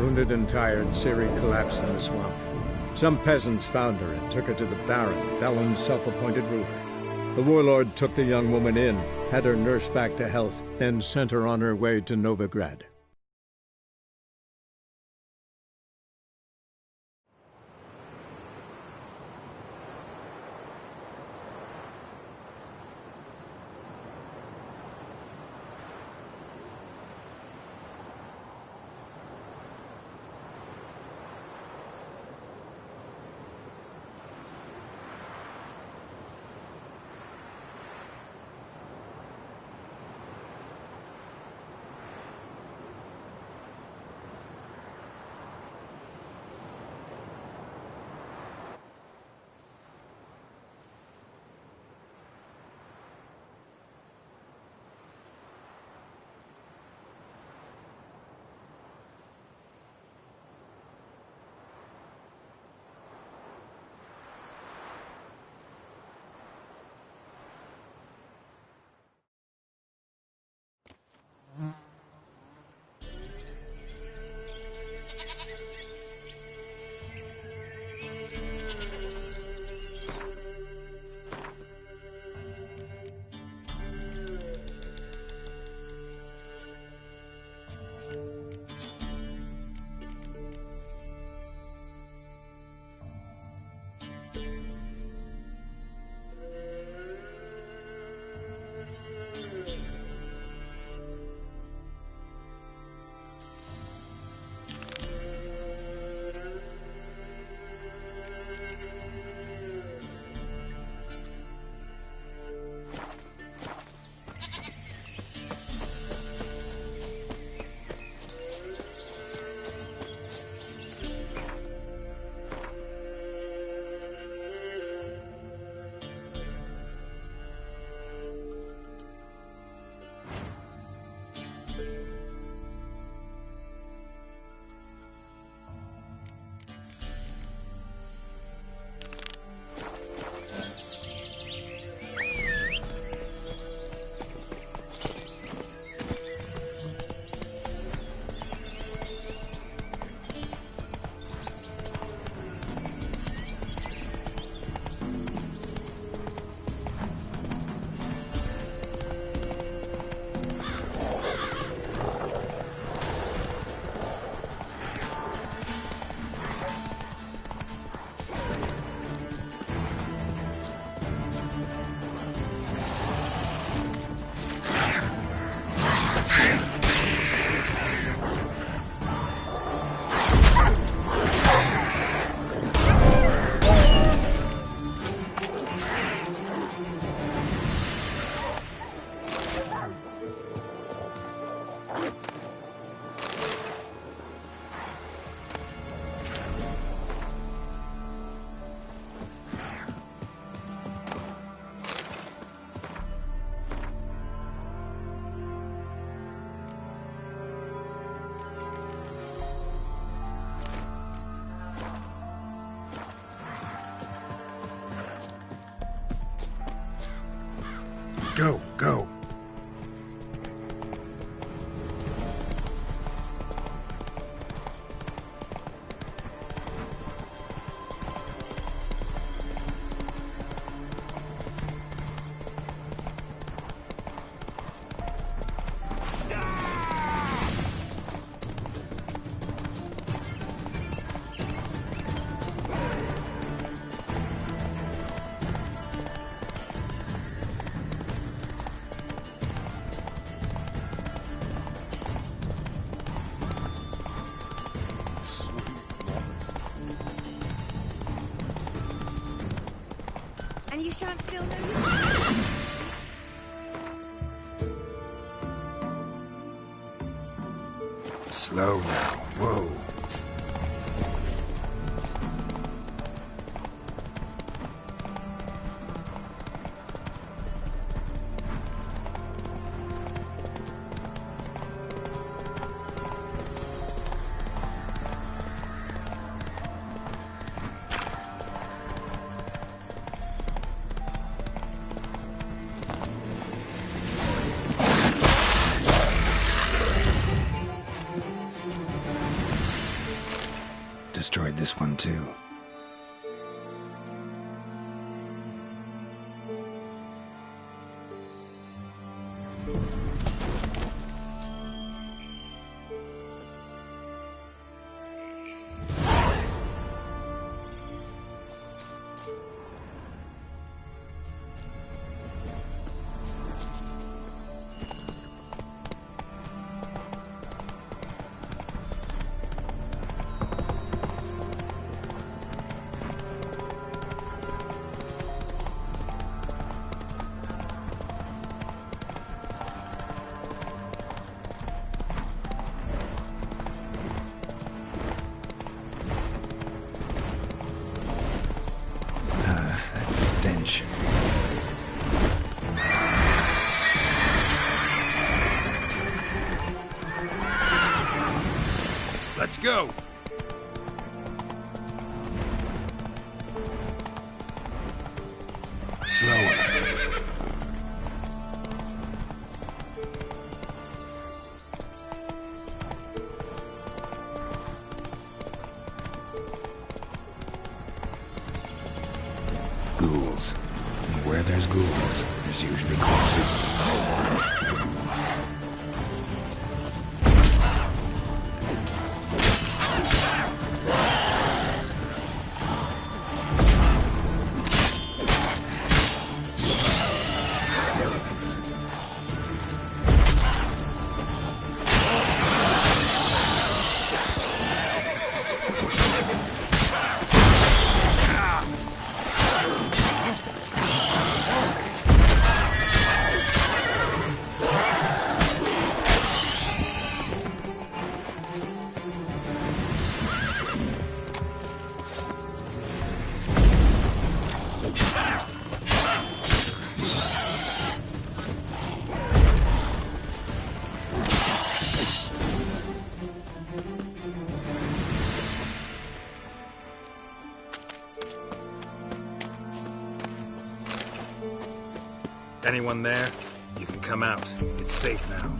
Wounded and tired, Ciri collapsed in the swamp. Some peasants found her and took her to the Baron, Valen's self-appointed ruler. The warlord took the young woman in, had her nursed back to health, then sent her on her way to Novigrad. Go, go. And you shan't still know you. Slow now. Whoa. this one too. Stench. Let's go! Slower. Ghouls. And where there's ghouls, there's usually corpses. Anyone there? You can come out. It's safe now.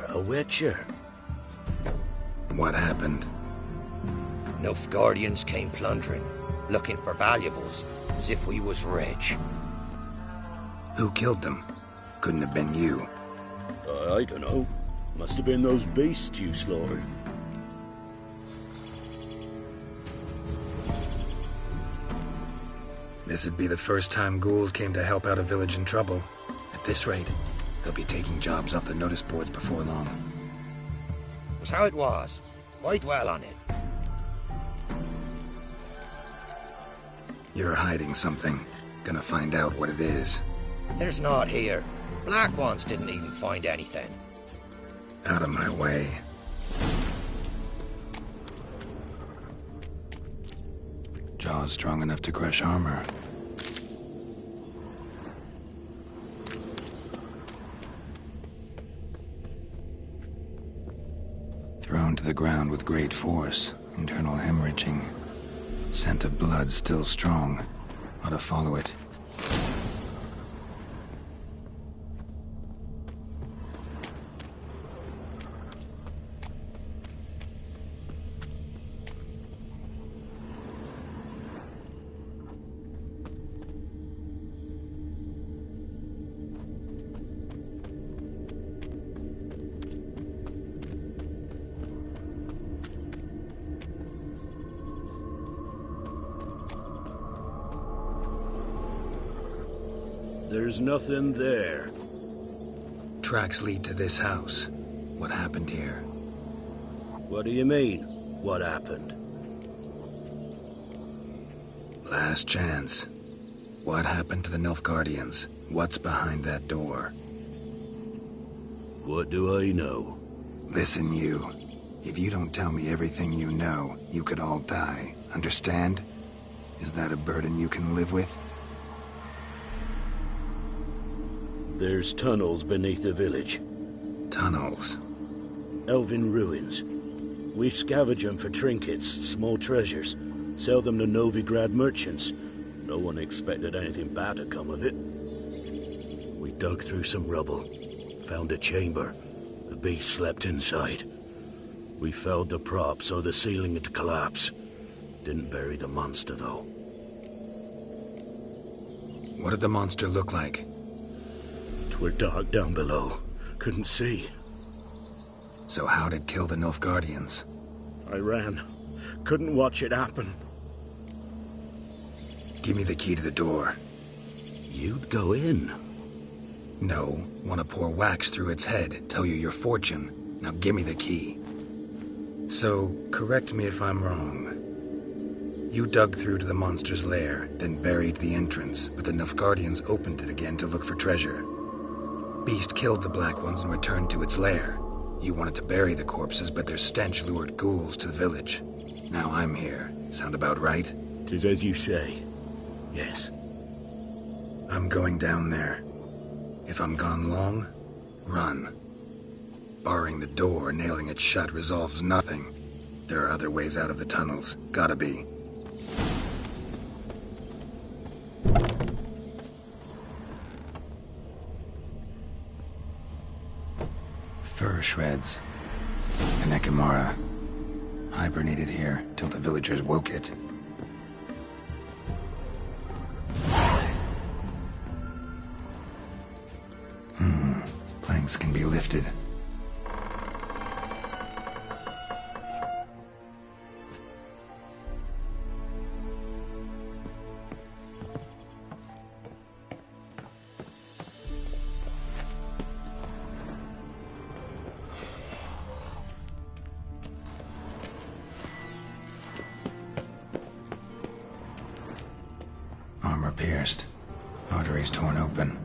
A witcher. What happened? Nilfgaardians came plundering, looking for valuables, as if we was rich. Who killed them? Couldn't have been you. I don't know. Must have been those beasts you slaughtered. This'd be the first time ghouls came to help out a village in trouble. At this rate, they'll be taking jobs off the notice boards before long. Was how it was. Why dwell on it? You're hiding something. Gonna find out what it is. There's not here. Black ones didn't even find anything. Out of my way. Jaws strong enough to crush armor. Thrown to the ground with great force. Internal hemorrhaging. Scent of blood still strong. Ought to follow it. There's nothing there. Tracks lead to this house. What happened here? What do you mean, what happened? Last chance. What happened to the Nilfgaardians? What's behind that door? What do I know? Listen, you. If you don't tell me everything you know, you could all die. Understand? Is that a burden you can live with? There's tunnels beneath the village. Tunnels. Elven ruins. We scavenge them for trinkets, small treasures. Sell them to Novigrad merchants. No one expected anything bad to come of it. We dug through some rubble. Found a chamber. The beast slept inside. We felled the prop so the ceiling would collapse. Didn't bury the monster, though. What did the monster look like? 'Twere dark down below. Couldn't see. So how'd it kill the Nilfgaardians? I ran. Couldn't watch it happen. Give me the key to the door. You'd go in. No, want to pour wax through its head, tell you your fortune. Now give me the key. So, correct me if I'm wrong. You dug through to the monster's lair, then buried the entrance, but the Nilfgaardians opened it again to look for treasure. Beast killed the Black Ones and returned to its lair. You wanted to bury the corpses, but their stench lured ghouls to the village. Now I'm here. Sound about right? 'Tis as you say. Yes. I'm going down there. If I'm gone long, run. Barring the door, nailing it shut resolves nothing. There are other ways out of the tunnels. Gotta be. Fur shreds. An Ekimara. Hibernated here till the villagers woke it. Planks can be lifted. Armor pierced. Arteries torn open.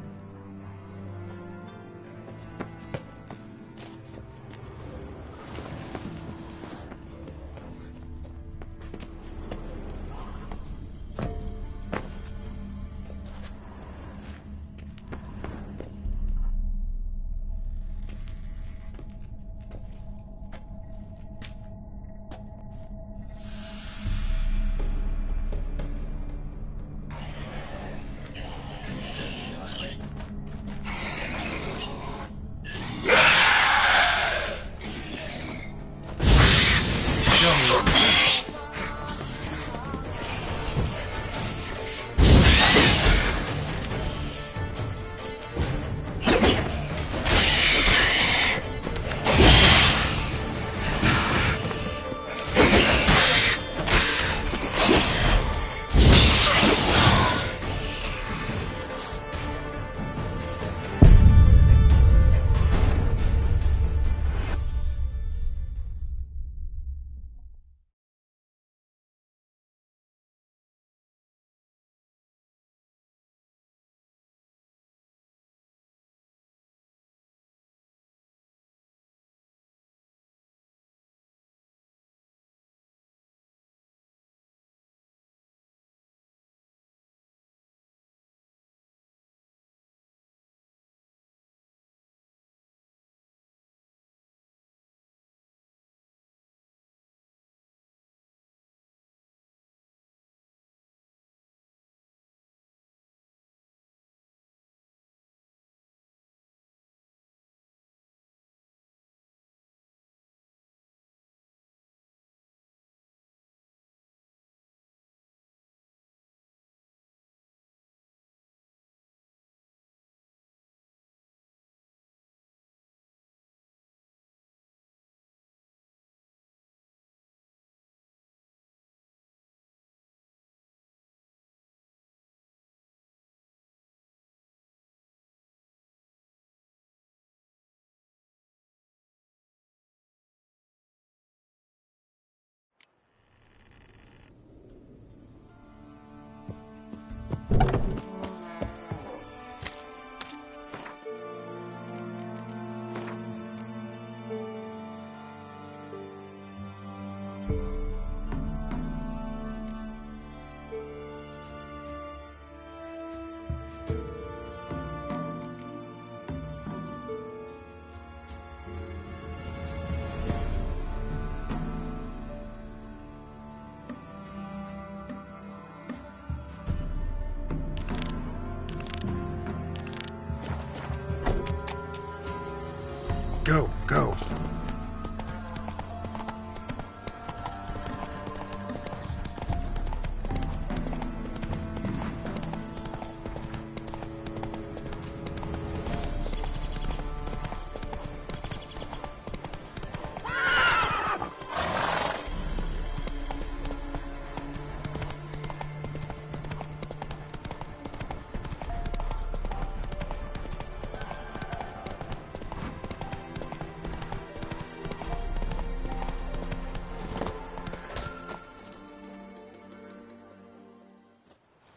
Go, go.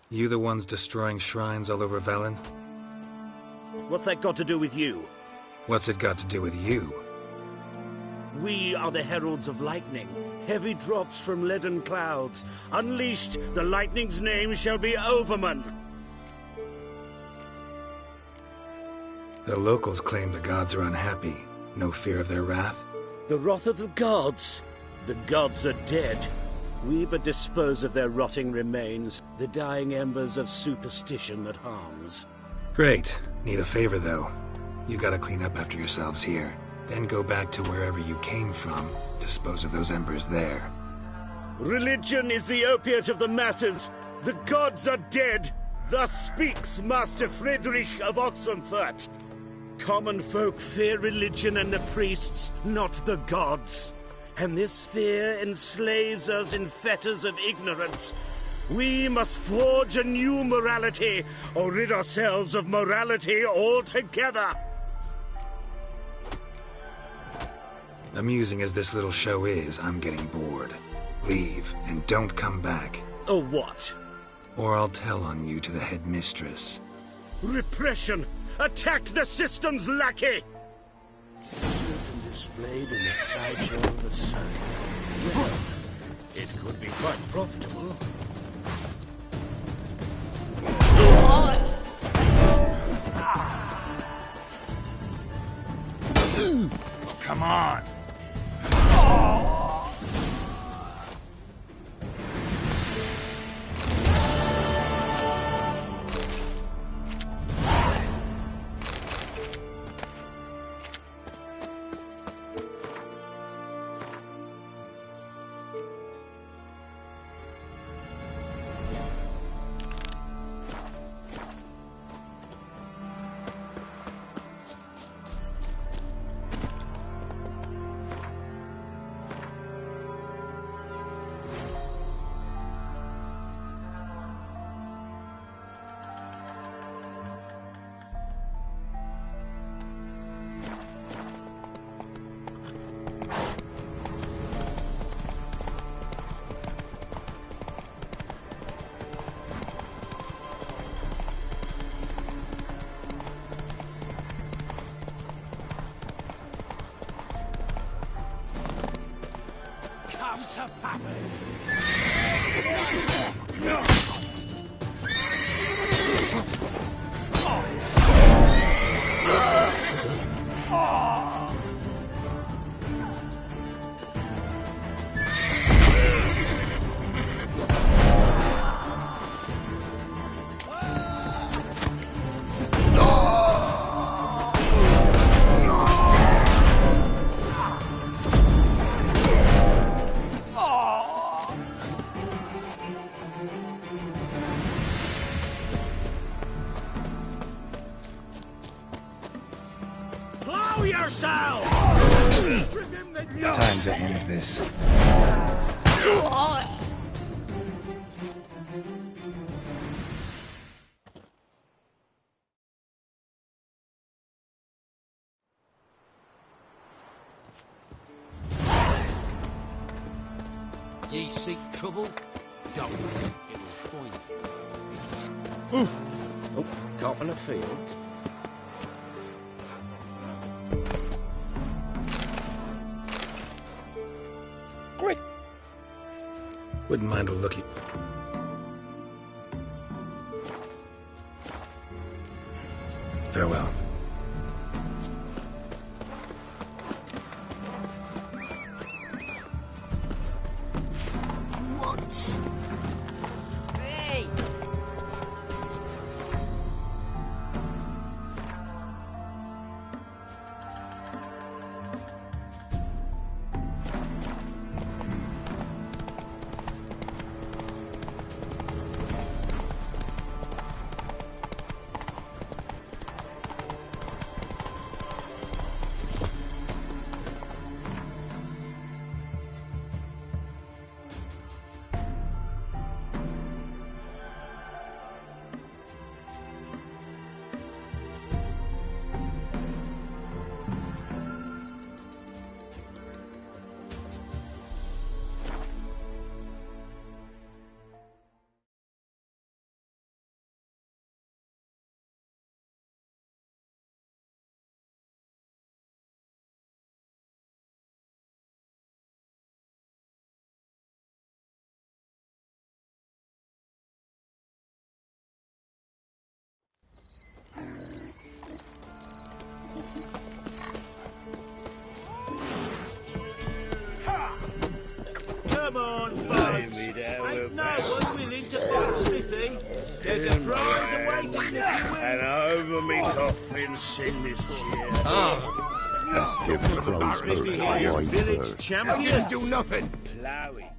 You the ones destroying shrines all over Velen? What's that got to do with you? What's it got to do with you? We are the heralds of lightning. Heavy drops from leaden clouds. Unleashed, the lightning's name shall be Overman. The locals claim the gods are unhappy. No fear of their wrath? The wrath of the gods. The gods are dead. We but dispose of their rotting remains, the dying embers of superstition that harms. Great. Need a favor, though. You gotta clean up after yourselves here. Then go back to wherever you came from. Dispose of those embers there. Religion is the opiate of the masses. The gods are dead. Thus speaks Master Friedrich of Oxenfurt. Common folk fear religion and the priests, not the gods. And this fear enslaves us in fetters of ignorance. We must forge a new morality, or rid ourselves of morality altogether. Amusing as this little show is, I'm getting bored. Leave, and don't come back. Oh, what? Or I'll tell on you to the headmistress. Repression! Attack the system's lackey! Displayed in the sideshow of the science. Well, it could be quite profitable. Come on! Time to end this. Ye seek trouble? Don't. It will find you. Oh, cop in a field. Great. Wouldn't mind a looky. Farewell. What? Hey! Come on, folks. Ain't no one willing to fight Smithy. There's a prize awaiting if you win. And over me coffin, sing this cheer. Let's give the crow's Smithy bird here, a wide village berth. champion. Do nothing. Ploughy.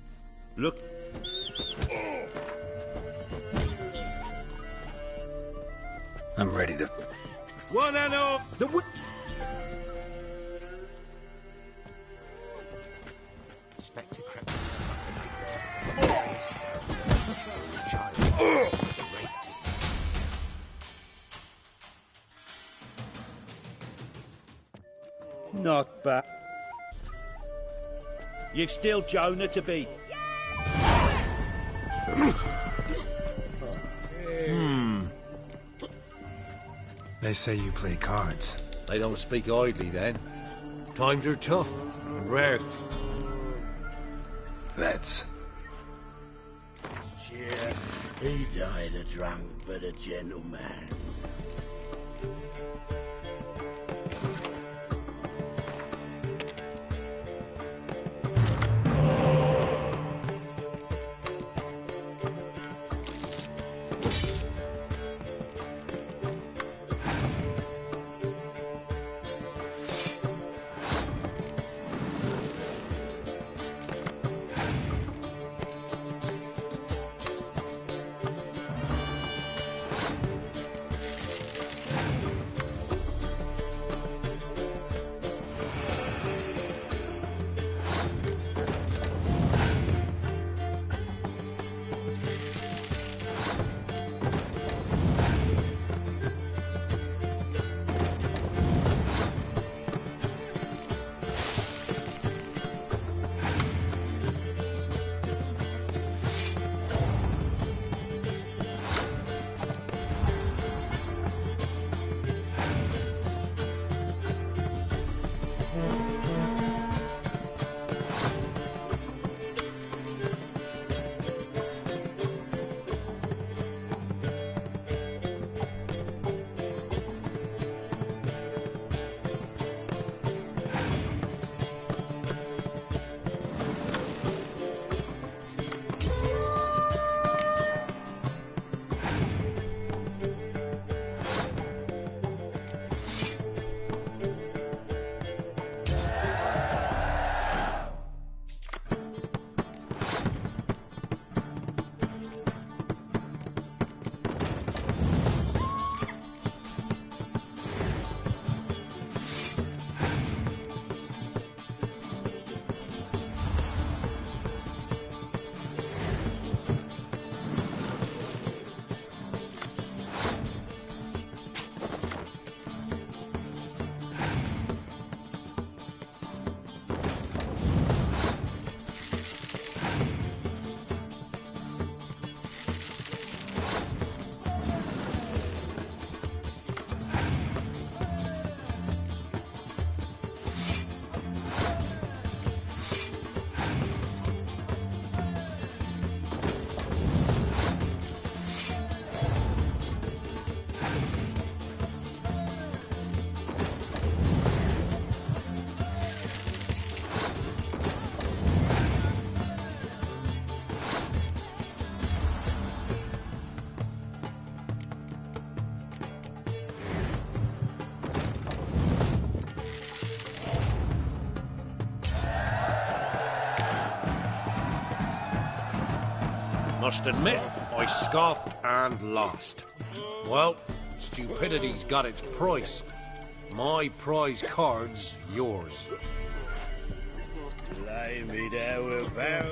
Look, I'm ready to... one and all. Spectre crept face. Child. The wraith to Not bad. You've still Jonah to beat. They say you play cards. They don't speak idly then. Times are tough and rare. Let's. Cheer. He died a drunk but a gentleman. Must admit, I scoffed and lost. Well, stupidity's got its price. My prize card's yours. Blimey, there we're bound.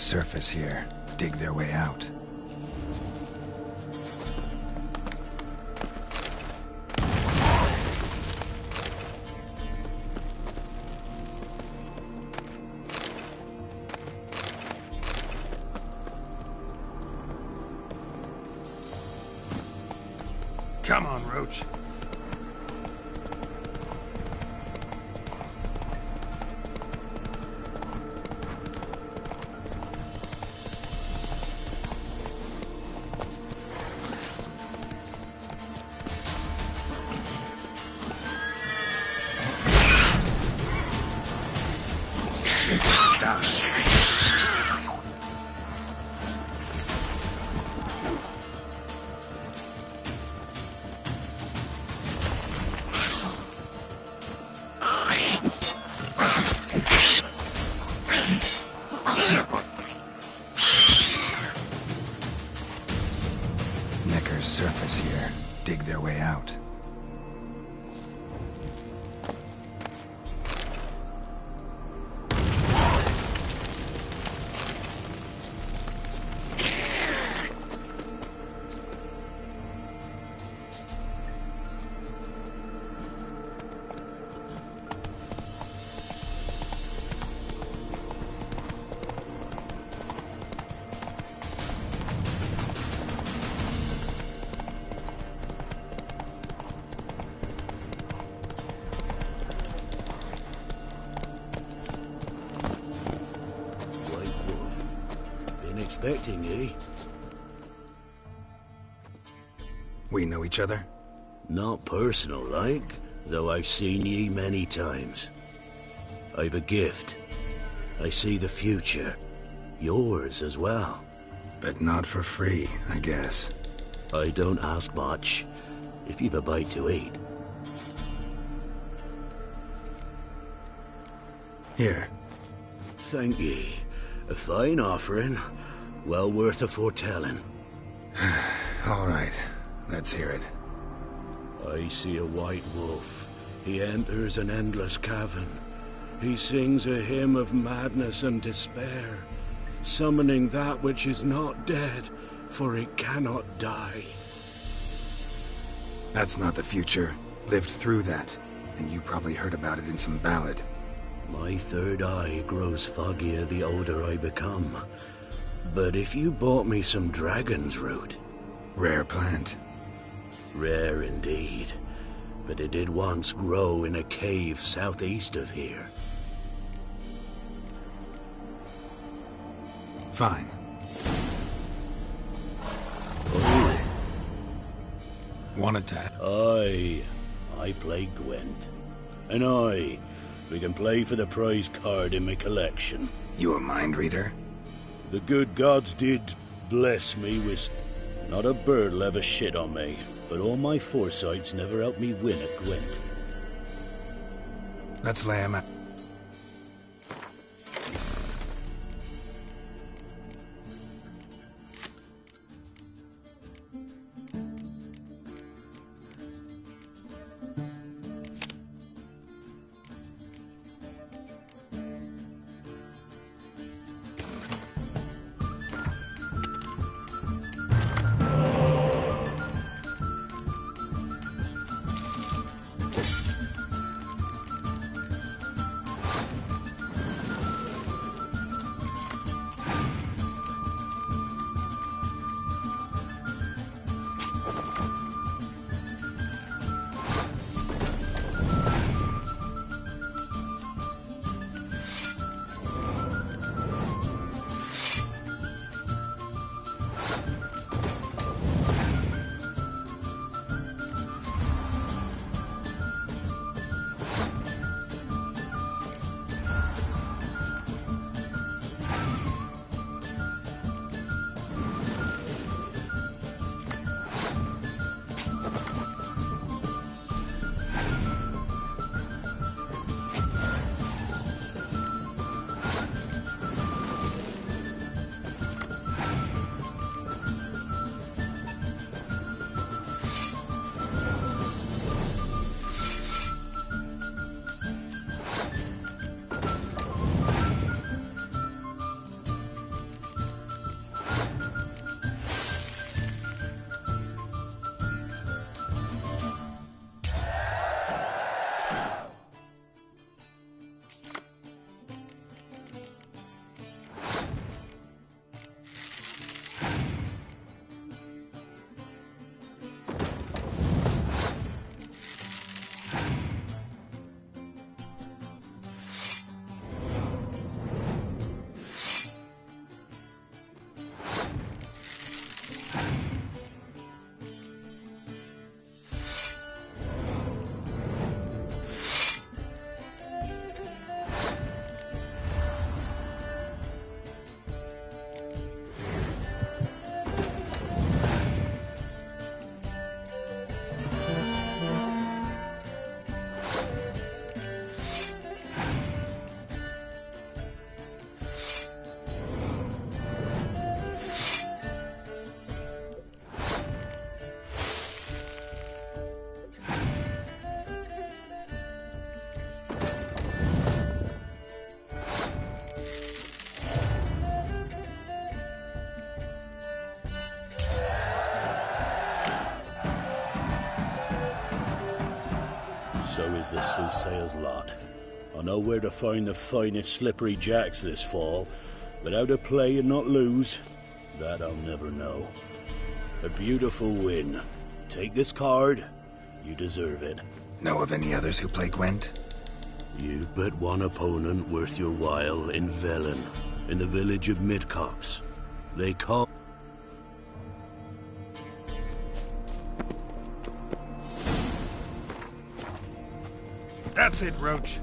surface here, dig their way out. Come on, Roach. Surface here, dig their way out. Expecting ye. We know each other? Not personal like, though I've seen ye many times. I've a gift. I see the future. Yours as well. But not for free, I guess. I don't ask much, if you've a bite to eat. Here. Thank ye. A fine offering. Well worth a foretelling. All right, let's hear it. I see a white wolf. He enters an endless cavern. He sings a hymn of madness and despair, summoning that which is not dead, for it cannot die. That's not the future. Lived through that, and you probably heard about it in some ballad. My third eye grows foggier the older I become. But if you bought me some dragon's root... Rare plant. Rare indeed. But it did once grow in a cave southeast of here. Fine. Oh. Wanted to... I play Gwent. And we can play for the prize card in my collection. You a mind reader? The good gods did bless me with... Not a bird'll ever shit on me, but all my foresight's never helped me win at Gwent. Let's lay 'em out. So is the soothsayer's lot. I know where to find the finest slippery jacks this fall, but how to play and not lose, that I'll never know. A beautiful win. Take this card. You deserve it. Know of any others who play Gwent? You've but one opponent worth your while in Velen, in the village of Midcops. They call... That's it, Roach.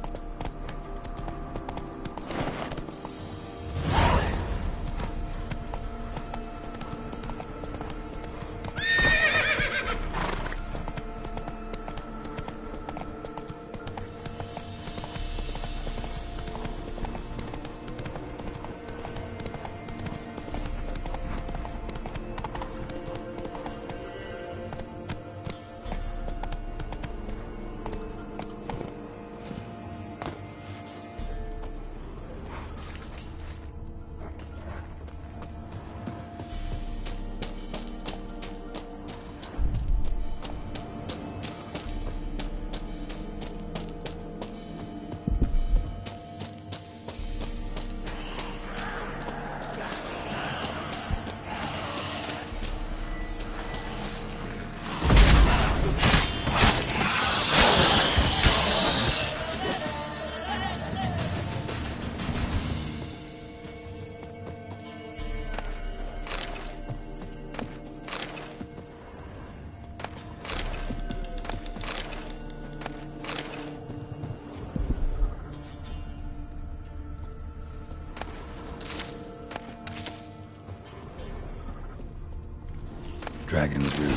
Dragon's Root.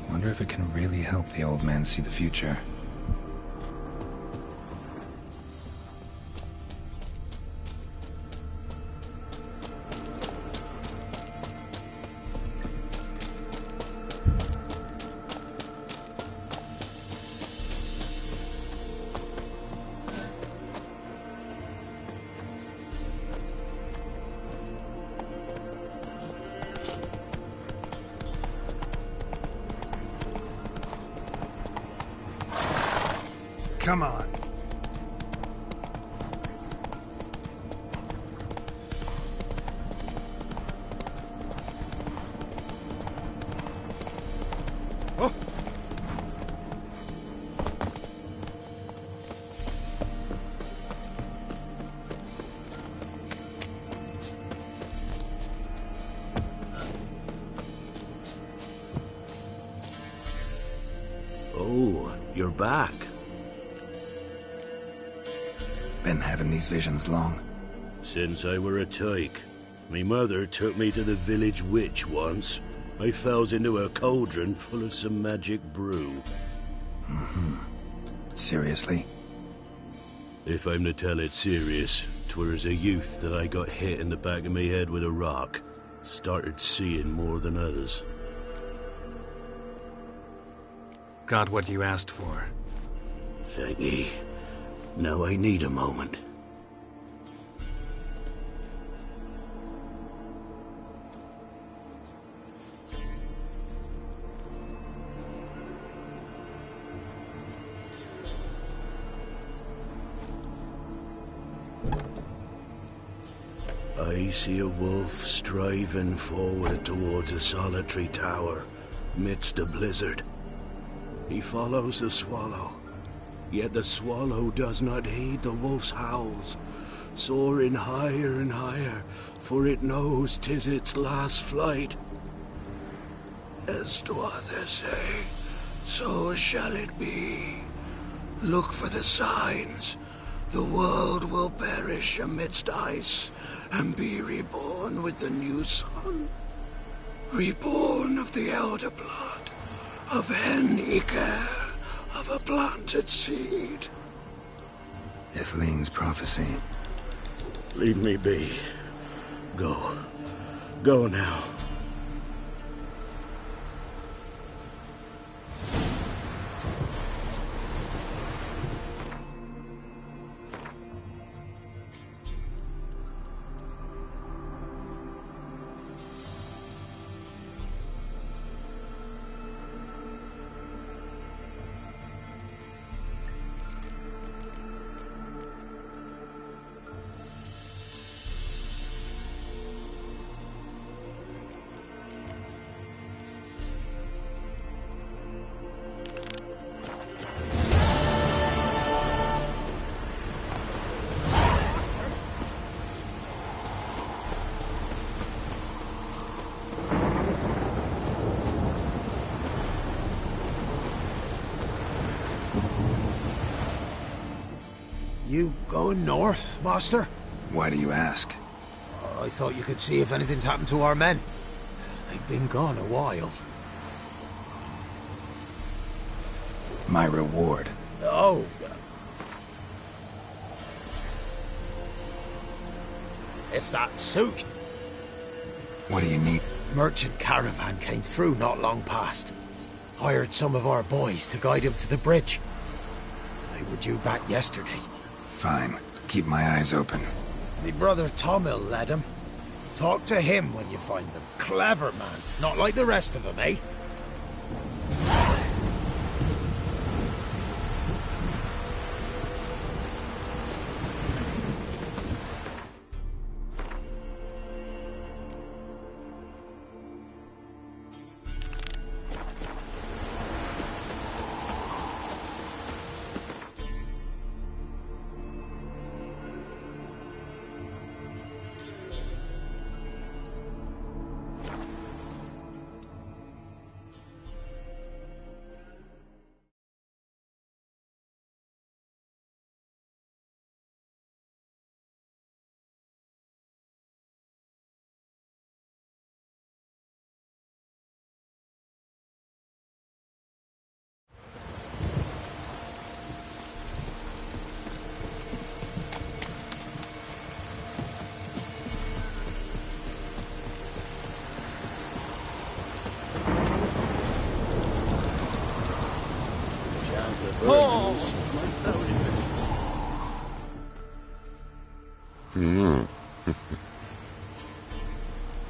Wonder if it can really help the old man see the future. Come on. Oh. Oh, you're back. Been having these visions long? Since I were a tyke. Me mother took me to the village witch once. I fells into a cauldron full of some magic brew. Seriously? If I'm to tell it serious, 'twere as a youth that I got hit in the back of me head with a rock. Started seeing more than others. Got what you asked for. Thank ye. Now I need a moment. I see a wolf striving forward towards a solitary tower, midst a blizzard. He follows the swallow, yet the swallow does not heed the wolf's howls, soaring higher and higher, for it knows 'tis its last flight. As to others say, so shall it be. Look for the signs. The world will perish amidst ice, and be reborn with the new sun. Reborn of the elder blood, of Hen-Iker, of a planted seed. Ithleen's prophecy. Leave me be. Go. Go now. You going north, master? Why do you ask? I thought you could see if anything's happened to our men. They've been gone a while. My reward. Oh. If that suits. What do you need? Merchant caravan came through not long past. Hired some of our boys to guide him to the bridge. They were due back yesterday. Fine. Keep my eyes open. Me brother Tomil led him. Talk to him when you find them. Clever man. Not like the rest of them, eh?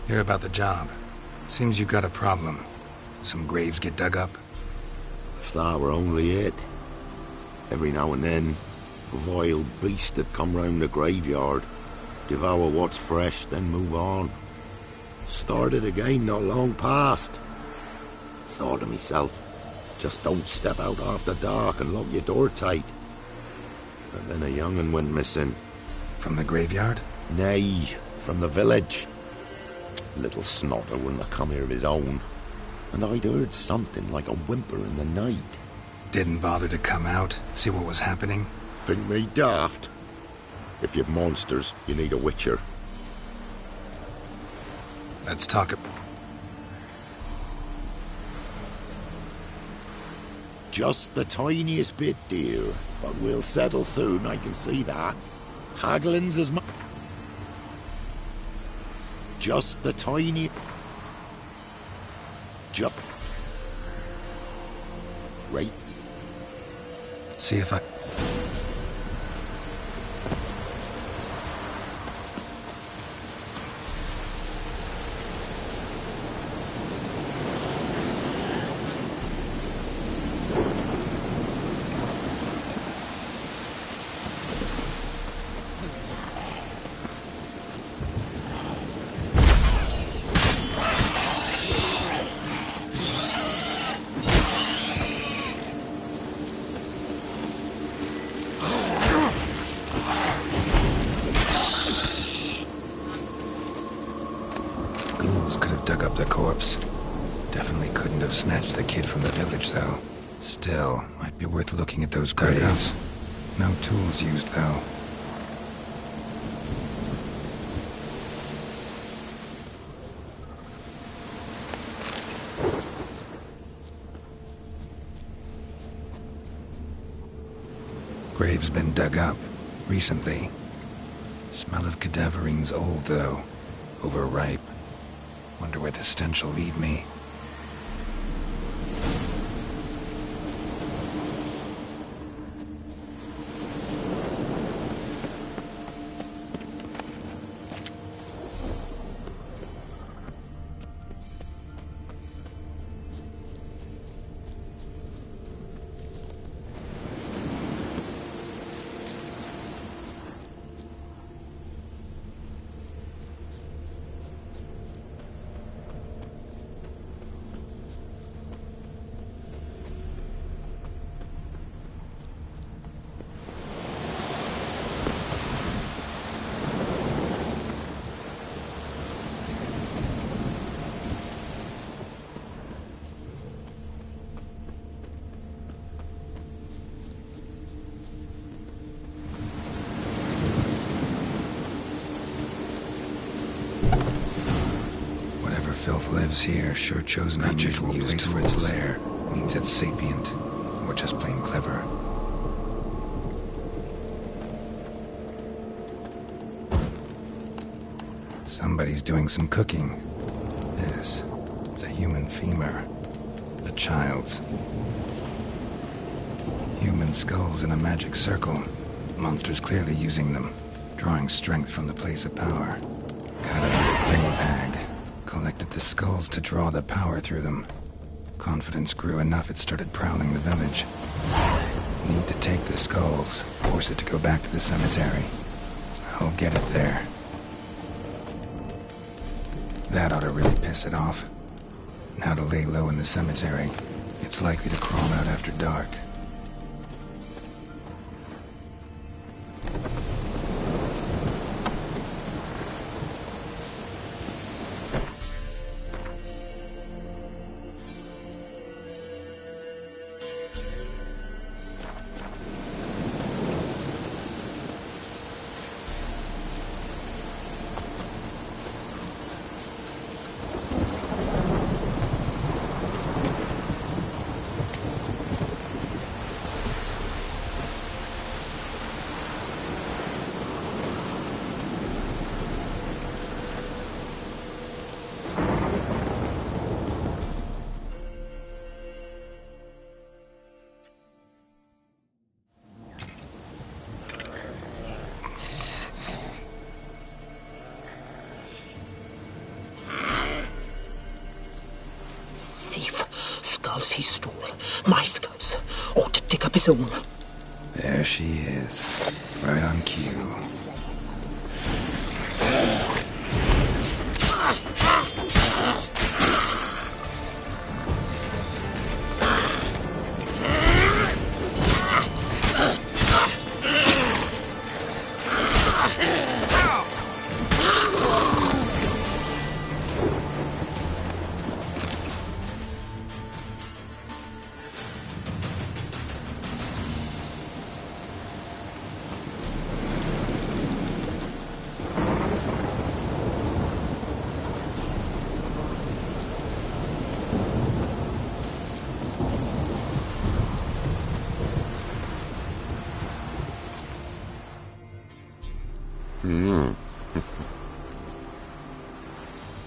Hear about the job. Seems you got a problem. Some graves get dug up. If that were only it. Every now and then, a vile beast would come round the graveyard, devour what's fresh, then move on. Started again not long past. Thought to myself, just don't step out after dark and lock your door tight. But then a young'un went missing. From the graveyard? Nay, from the village. Little snotter wouldn't have come here of his own. And I'd heard something like a whimper in the night. Didn't bother to come out, see what was happening? Think me daft? If you've monsters, you need a witcher. Let's talk Just the tiniest bit, dear. But we'll settle soon, I can see that. Haggling's as much. Just the tiny... Right. See if I... Dug up the corpse. Definitely couldn't have snatched the kid from the village, though. Still, might be worth looking at those graves. No tools used, though. Grave's been dug up. Recently. Smell of cadaverine's old, though. Overripe. Wonder where the stench will lead me. lives here sure chose an unusual place for its lair. Means it's sapient, or just plain clever. Somebody's doing some cooking. This, it's a human femur. A child's. Human skulls in a magic circle. Monsters clearly using them, drawing strength from the place of power. Gotta be a grave hag. Collected the skulls to draw the power through them. Confidence grew enough it started prowling the village. Need to take the skulls, force it to go back to the cemetery. I'll get it there. That ought to really piss it off. Now to lay low in the cemetery. It's likely to crawl out after dark. He stole my skulls. Ought to dig up his own. There she is. Right on cue.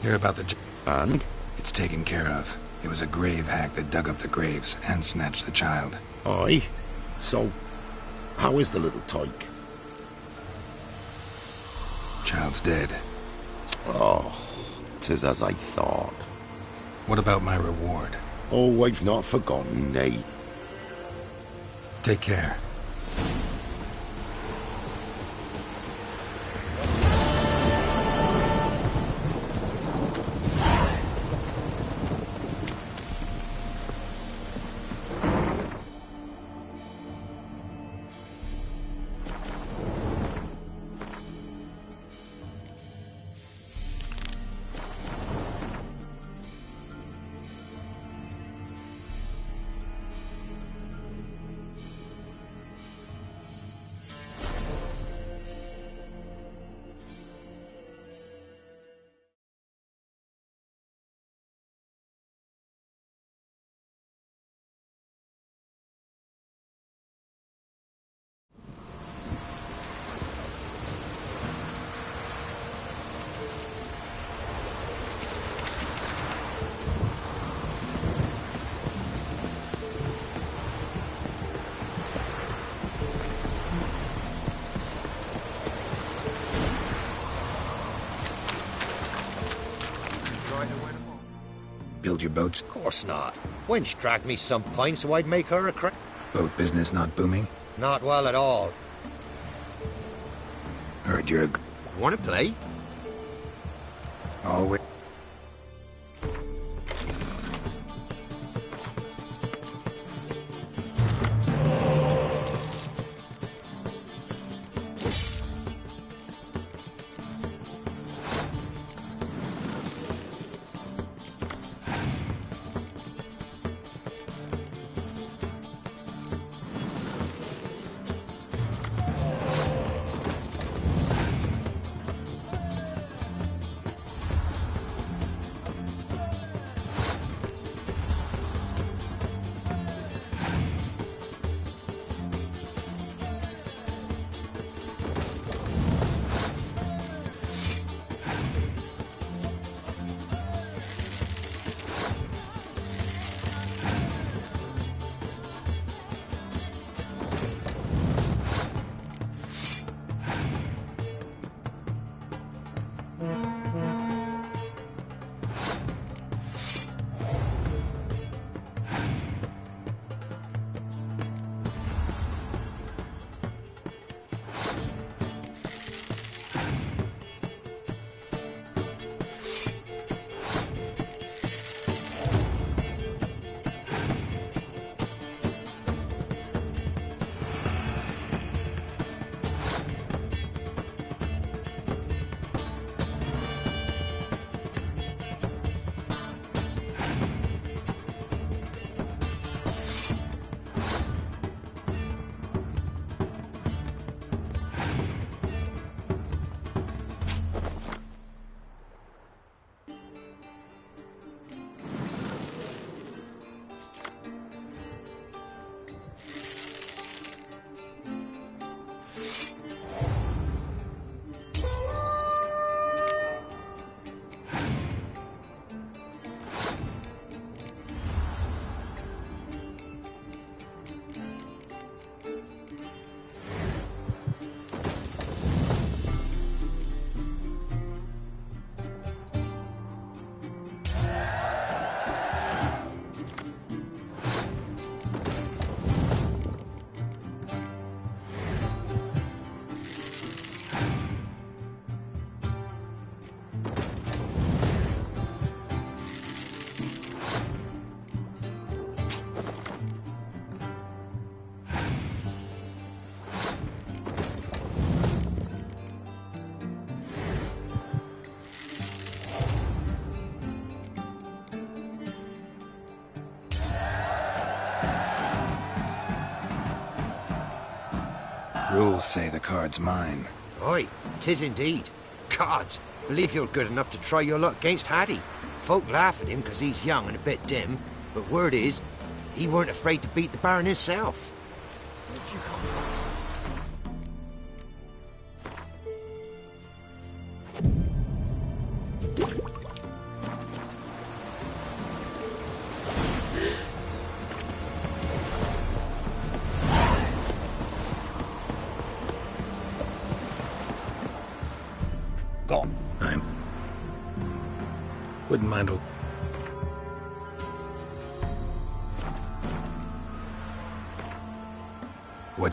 Hear about the... And? It's taken care of. It was a grave hack that dug up the graves and snatched the child. Aye. So, how is the little tyke? Child's dead. Oh, 'tis as I thought. What about my reward? Oh, I've not forgotten, eh? Take care. Build your boats? Of course not. Wench dragged me some pine so I'd make her a Boat business not booming? Not well at all. Heard you're a... Want to play? Always... Rules say the card's mine. Aye, 'tis indeed. Gods, believe you're good enough to try your luck against Hattie. Folk laugh at him 'cause he's young and a bit dim, but word is, he weren't afraid to beat the Baron himself. Where'd you come from? Wouldn't mind a... What?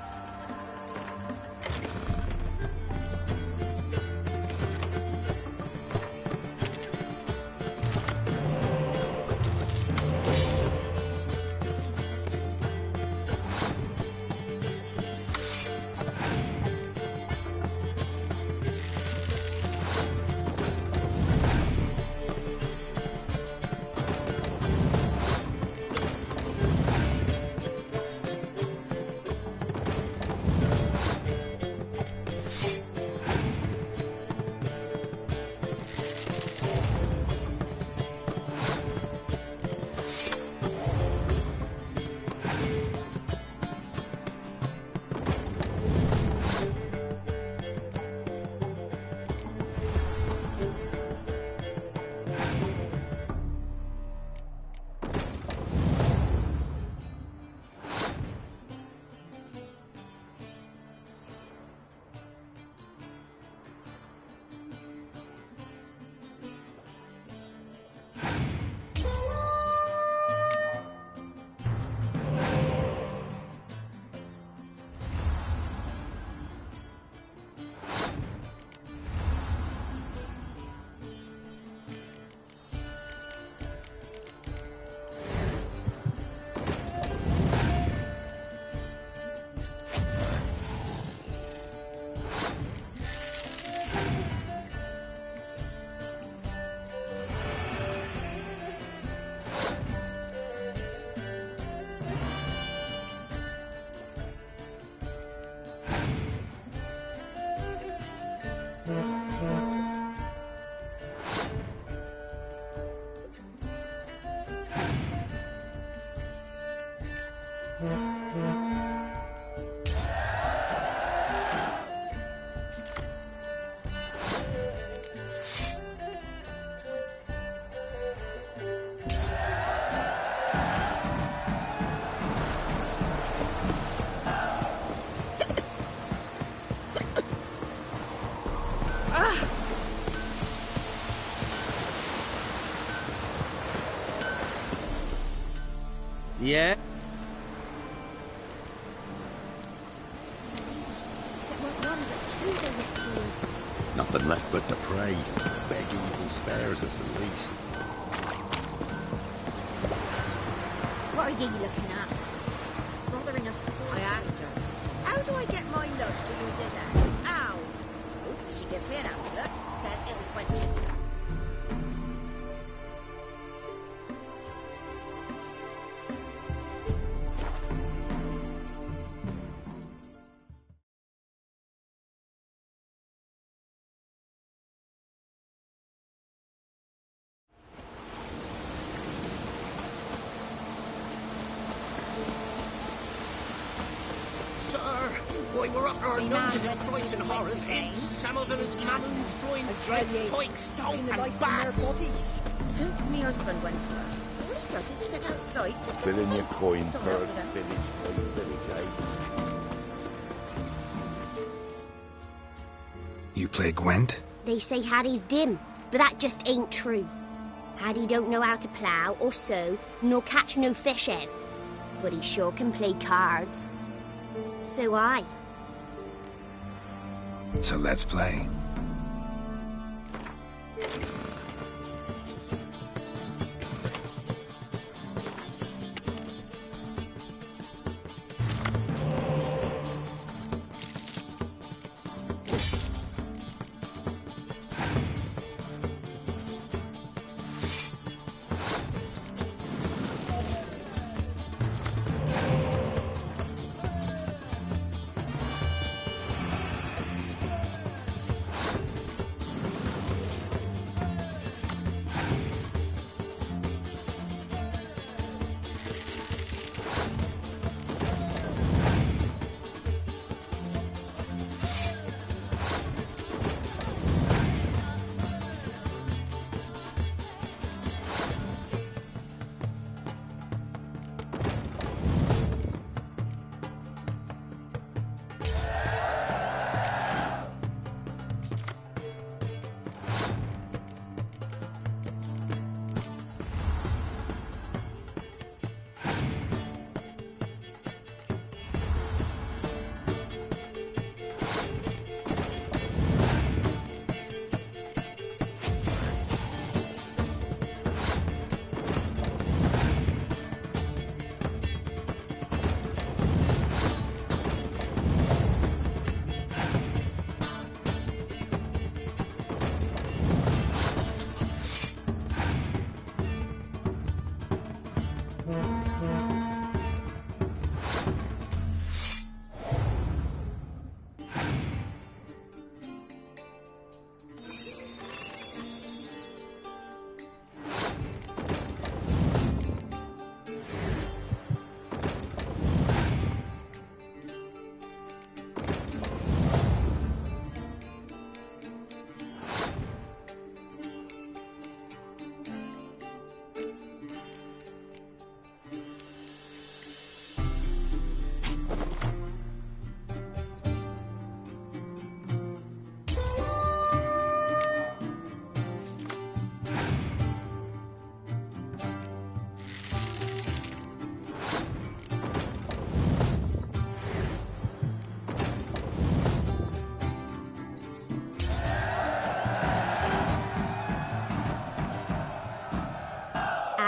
Yeah? Nothing left but to pray. Beg evil spares us at least. What are you looking at? Bothering us. I asked her, how do I get my lush to use his hand? Ow! So she gives me an amulet, says it'll quench his thirst. Why, we're up our noses in frights and horrors. Some of them is mammons, flying drakes, pikes, salt and bats. Since me husband went to her, all he does is sit outside. Fill in your coin purse, village by village, eh? You play Gwent? They say Hattie's dim, but that just ain't true. Hattie don't know how to plough or sow, nor catch no fishes. But he sure can play cards. So I. So let's play.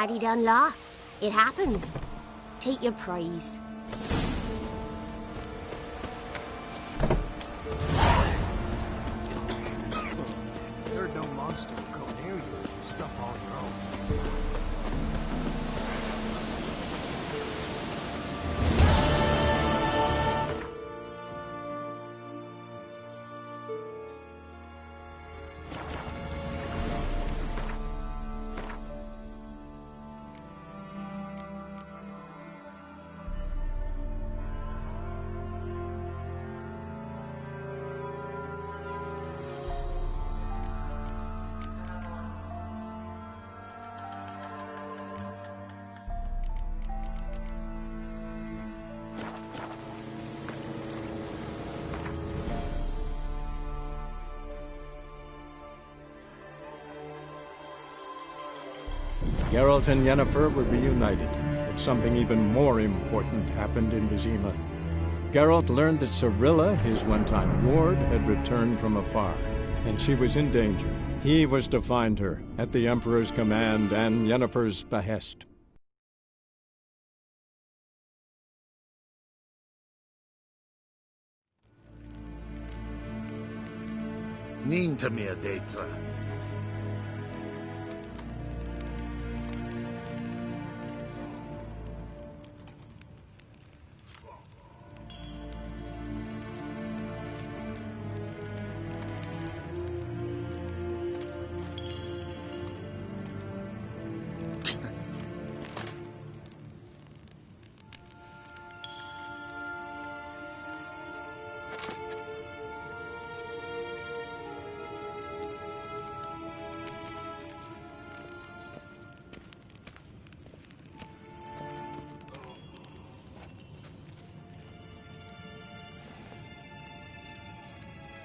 Hattie done lost. It happens. Take your prize. There no monster will come near you if you stuff all your own. Geralt and Yennefer were reunited, but something even more important happened in Vizima. Geralt learned that Cirilla, his one-time ward, had returned from afar, and she was in danger. He was to find her, at the Emperor's command and Yennefer's behest. Ninta mia detra.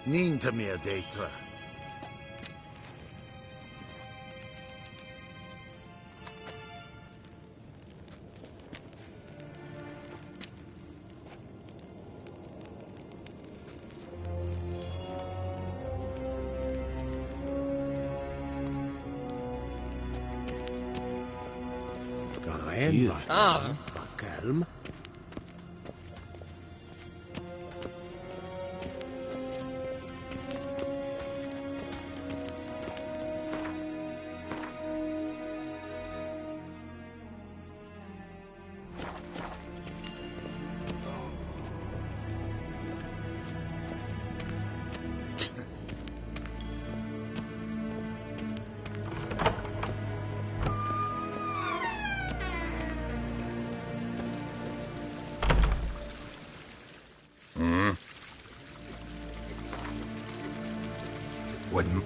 Ninta mia detra. Calme. Wouldn't.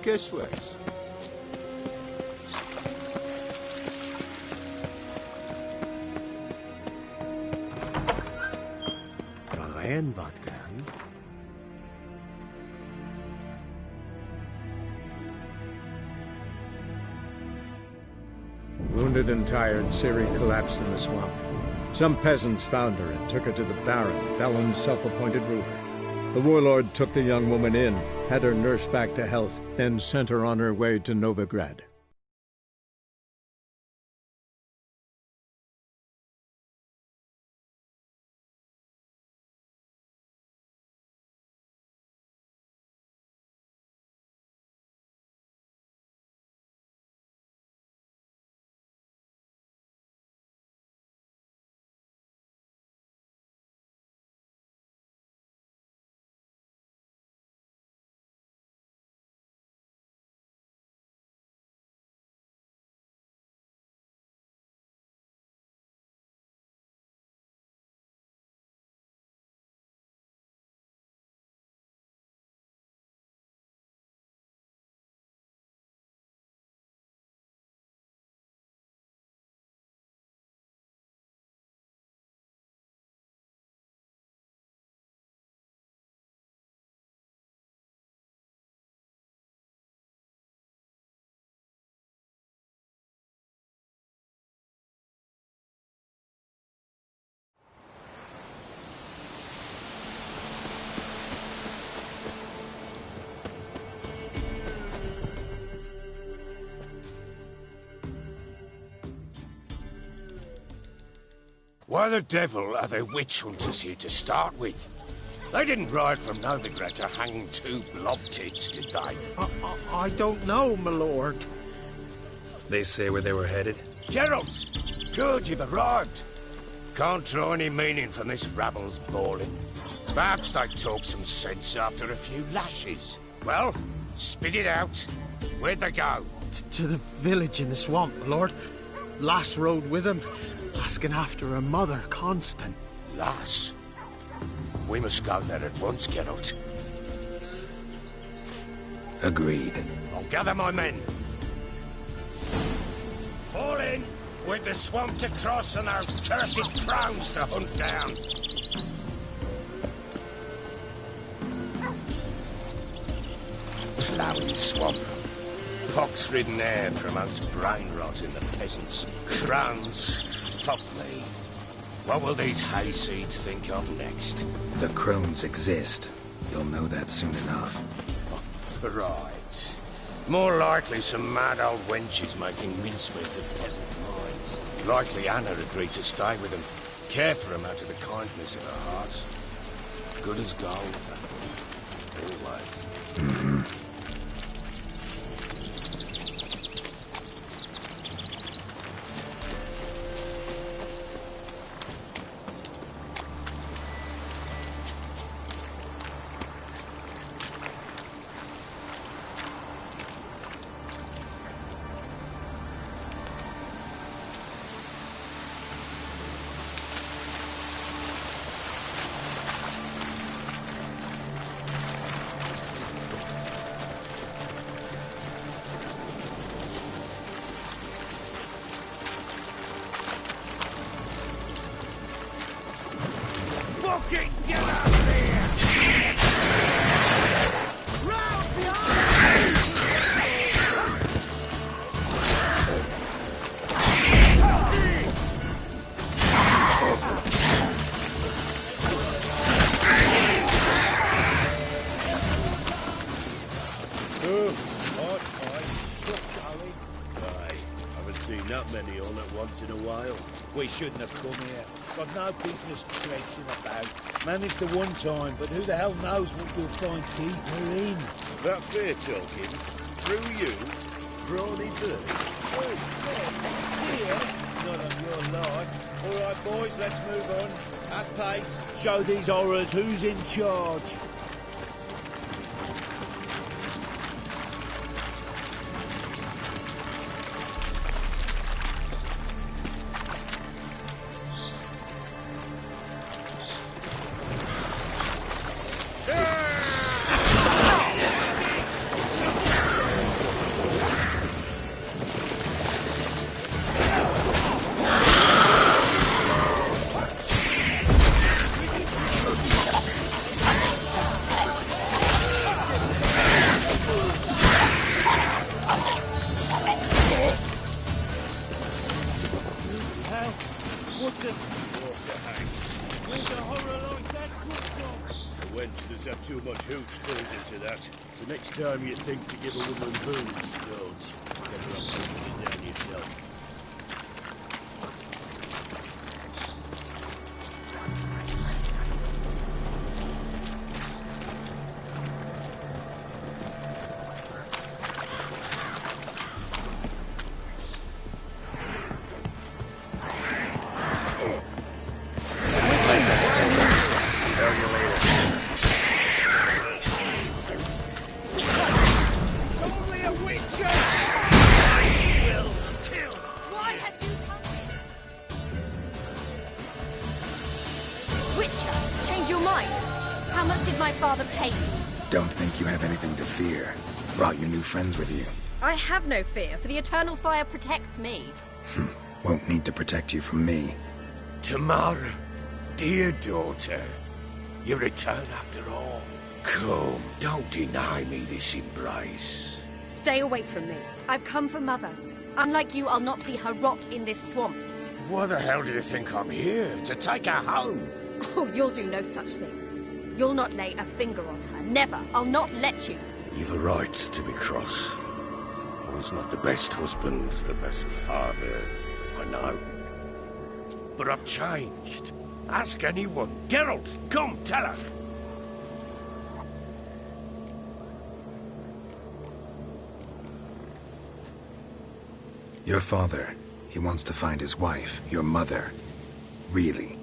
Guess what? Ryan vodka. Wounded and tired, Ciri collapsed in the swamp. Some peasants found her and took her to the Baron, Velen's self-appointed ruler. The warlord took the young woman in, had her nursed back to health, then sent her on her way to Novigrad. Why the devil are there witch hunters here to start with? They didn't ride from Novigrad to hang two blob-tits, did they? I don't know, my lord. They say where they were headed? Geralt! Good, you've arrived. Can't draw any meaning from this rabble's bawling. Perhaps they talk some sense after a few lashes. Well, spit it out. Where'd they go? To the village in the swamp, my lord. Lass rode with him, asking after her mother, Constant. Lass? We must go there at once, Geralt. Agreed. I'll gather my men. Fall in, with the swamp to cross and our cursed crowns to hunt down. Ploughing swamp. Pox-ridden air promotes brain rot in the peasants. Crowns, fuck me. What will these hayseeds think of next? The crones exist. You'll know that soon enough. Right. More likely some mad old wenches making mincemeat of peasant minds. Likely Anna agreed to stay with them, care for them out of the kindness of her heart. Good as gold. Always. Fucking get out of here! Round behind! Haven't seen that many all at once in a while. We shouldn't have come here. Got no business traipsing about. Managed the one time, but who the hell knows what you'll find deeper in. That fair talking. Through you, brawny bird. Oh, here? Not on your life. All right, boys, let's move on. At pace. Show these horrors who's in charge. now? What the water hangs? Where's a horror like that come from? The wench have too much hooch falls into that. So next time you think to give a woman booze, don't. Better off putting it down yourself. Don't think you have anything to fear. Brought your new friends with you. I have no fear, for the eternal fire protects me. Won't need to protect you from me. Tamara, dear daughter, you return after all. Come, don't deny me this embrace. Stay away from me. I've come for Mother. Unlike you, I'll not see her rot in this swamp. Why the hell do you think I'm here? To take her home? Oh, you'll do no such thing. You'll not lay a finger on her. Never. I'll not let you. You've a right to be cross. I was not the best husband, the best father, I know. But I've changed. Ask anyone. Geralt, come, tell her. Your father, he wants to find his wife, your mother. Really?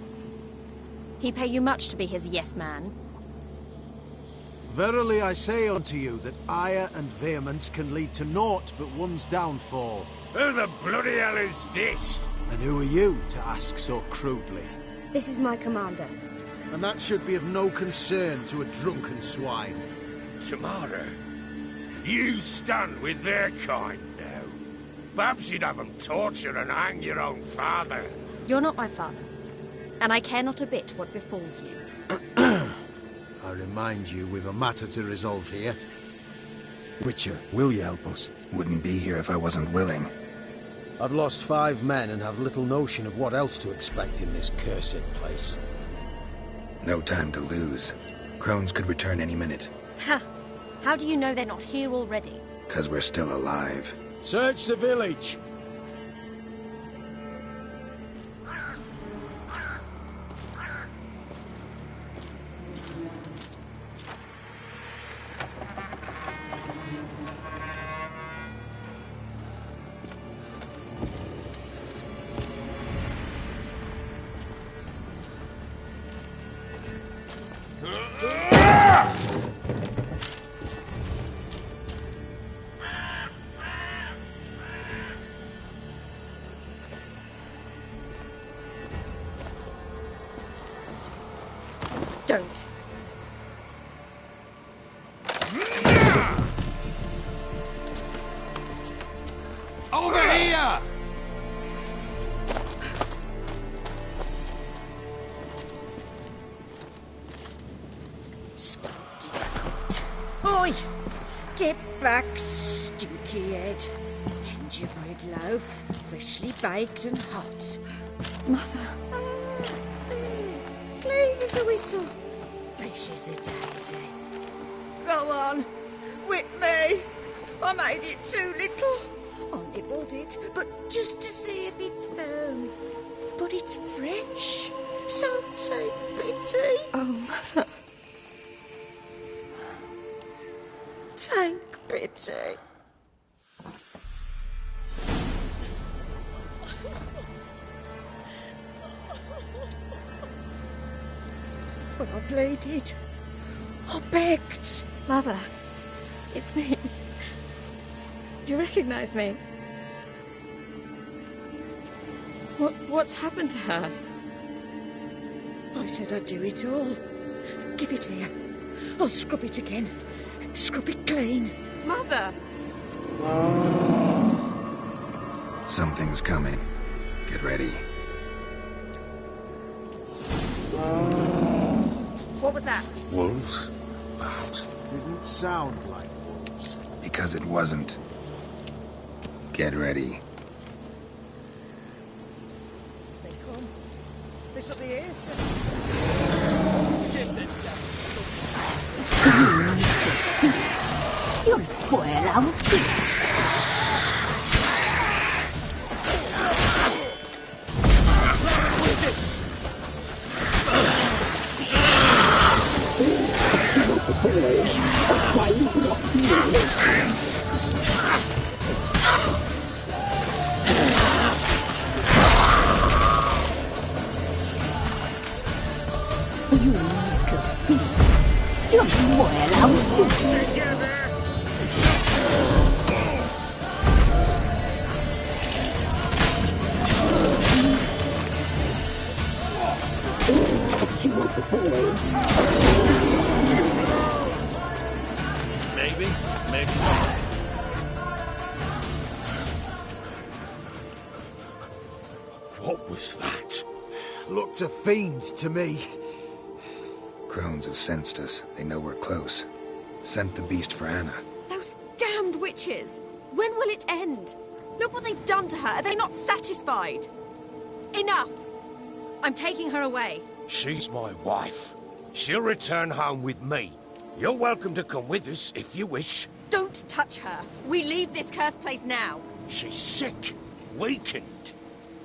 He pay you much to be his yes man. Verily I say unto you that ire and vehemence can lead to naught but one's downfall. Who the bloody hell is this? And who are you to ask so crudely? This is my commander. And that should be of no concern to a drunken swine. Tamara, you stand with their kind now. Perhaps you'd have them torture and hang your own father. You're not my father, and I care not a bit what befalls you. I remind you, we've a matter to resolve here. Witcher, will you help us? Wouldn't be here if I wasn't willing. I've lost 5 men and have little notion of what else to expect in this cursed place. No time to lose. Crones could return any minute. Ha! How do you know they're not here already? 'Cause we're still alive. Search the village! Don't. Over here! Oi! Get back, stinky head. Gingerbread loaf, freshly baked and hot. Mother. Clean as a whistle. Fresh as a daisy. Go on. Whip me. I made it too little. I nibbled it, but just to see if it's firm. But it's fresh. So take pity. Oh, Mother. Take pity. But I pleaded. I begged. Mother. It's me. You recognize me? What's happened to her? I said I'd do it all. Give it here. I'll scrub it again. Scrub it clean. Mother! Something's coming. Get ready. What was that? Wolves? Perhaps. Didn't sound like wolves. Because it wasn't. Get ready. This'll be his. You'll spoil our feast. You little thief. You'll spoil our feast. Maybe, maybe not. What was that? Looked a fiend to me. Crones have sensed us. They know we're close. Sent the beast for Anna. Those damned witches! When will it end? Look what they've done to her. Are they not satisfied? Enough! I'm taking her away. She's my wife. She'll return home with me. You're welcome to come with us if you wish. Don't touch her. We leave this cursed place now. She's sick, weakened.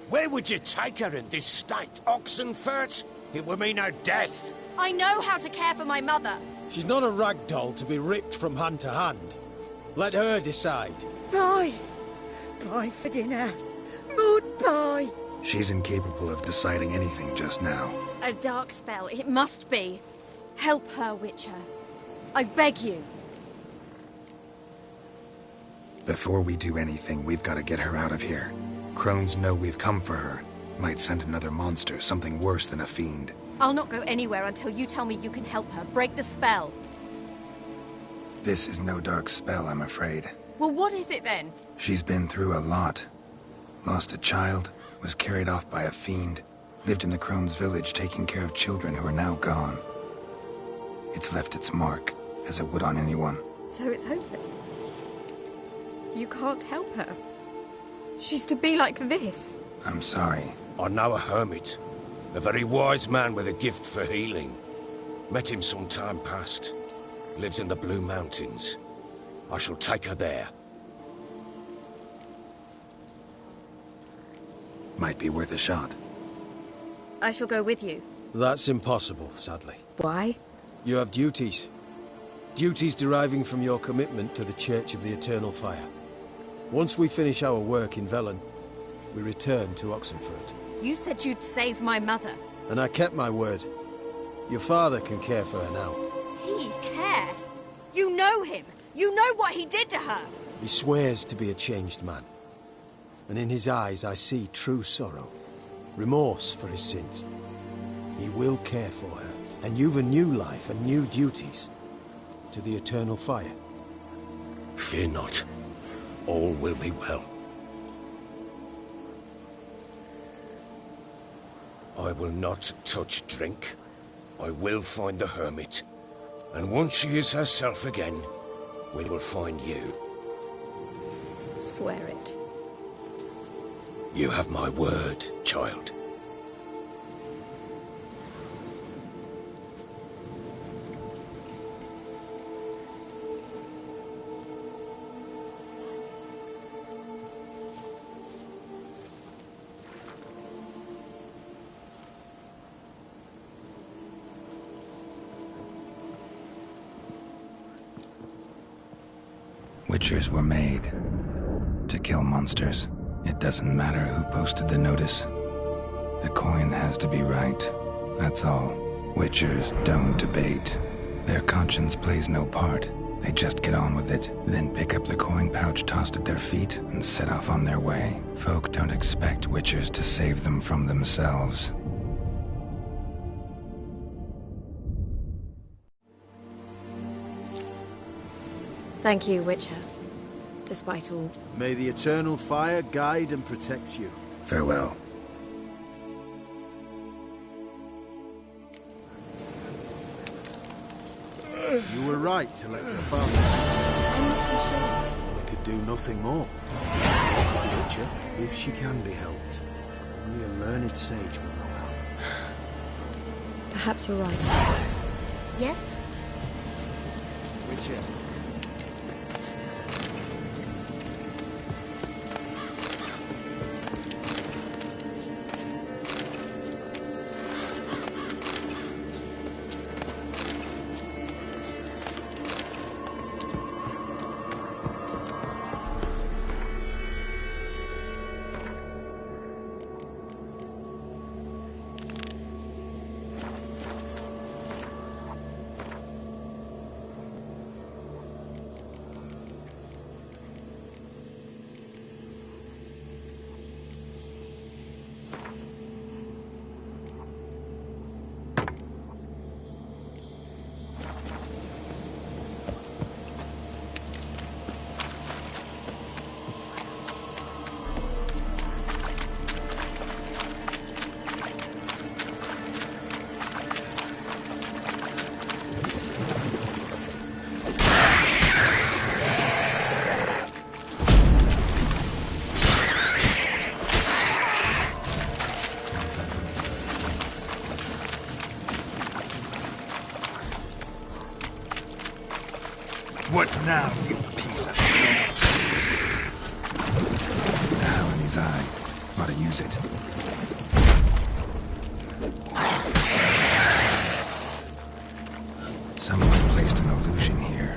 Where would you take her in this state? Oxenfurt? It would mean her death. I know how to care for my mother. She's not a rag doll to be ripped from hand to hand. Let her decide. Bye. Bye for dinner. Mood bye. She's incapable of deciding anything just now. A dark spell, it must be. Help her, Witcher. I beg you. Before we do anything, we've got to get her out of here. Crones know we've come for her. Might send another monster, something worse than a fiend. I'll not go anywhere until you tell me you can help her. Break the spell. This is no dark spell, I'm afraid. Well, what is it then? She's been through a lot. Lost a child, was carried off by a fiend, lived in the Crones' village taking care of children who are now gone. It's left its mark, as it would on anyone. So it's hopeless. You can't help her. She's to be like this. I'm sorry. I know a hermit. A very wise man with a gift for healing. Met him some time past. Lives in the Blue Mountains. I shall take her there. Might be worth a shot. I shall go with you. That's impossible, sadly. Why? You have duties. Duties deriving from your commitment to the Church of the Eternal Fire. Once we finish our work in Velen, we return to Oxenfurt. You said you'd save my mother. And I kept my word. Your father can care for her now. He cared. You know him. You know what he did to her. He swears to be a changed man. And in his eyes I see true sorrow. Remorse for his sins. He will care for her. And you've a new life and new duties. To the Eternal Fire. Fear not. All will be well. I will not touch drink. I will find the hermit. And once she is herself again, we will find you. Swear it. You have my word, child. Witchers were made to kill monsters. It doesn't matter who posted the notice. The coin has to be right. That's all. Witchers don't debate. Their conscience plays no part. They just get on with it, then pick up the coin pouch tossed at their feet and set off on their way. Folk don't expect witchers to save them from themselves. Thank you, Witcher. Despite all. May the Eternal Fire guide and protect you. Farewell. You were right to let your father. I'm not so sure. They could do nothing more. What could the Witcher, if she can be helped? Only a learned sage will know how. Perhaps you're right. Yes? Witcher. What now, you piece of shit? Now in his eye. Ought to use it. Someone placed an illusion here.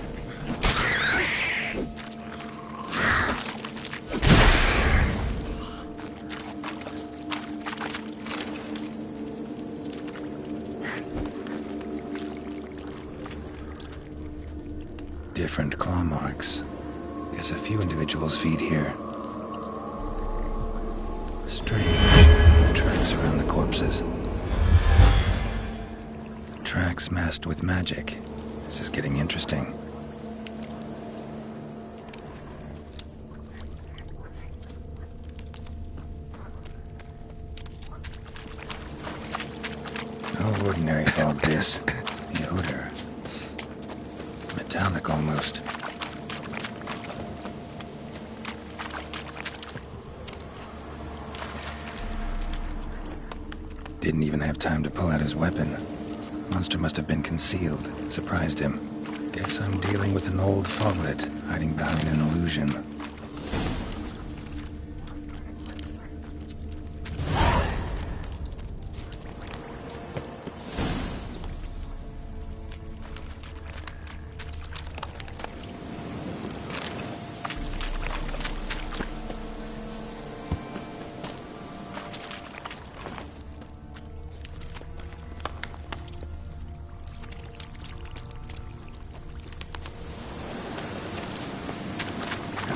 Different claw marks. Guess a few individuals feed here. Strange. Tracks around the corpses. Tracks masked with magic. This is getting interesting. No ordinary fog this. The odor. Metallic almost. Didn't even have time to pull out his weapon. Monster must have been concealed. Surprised him. Guess I'm dealing with an old foglet, hiding behind an illusion.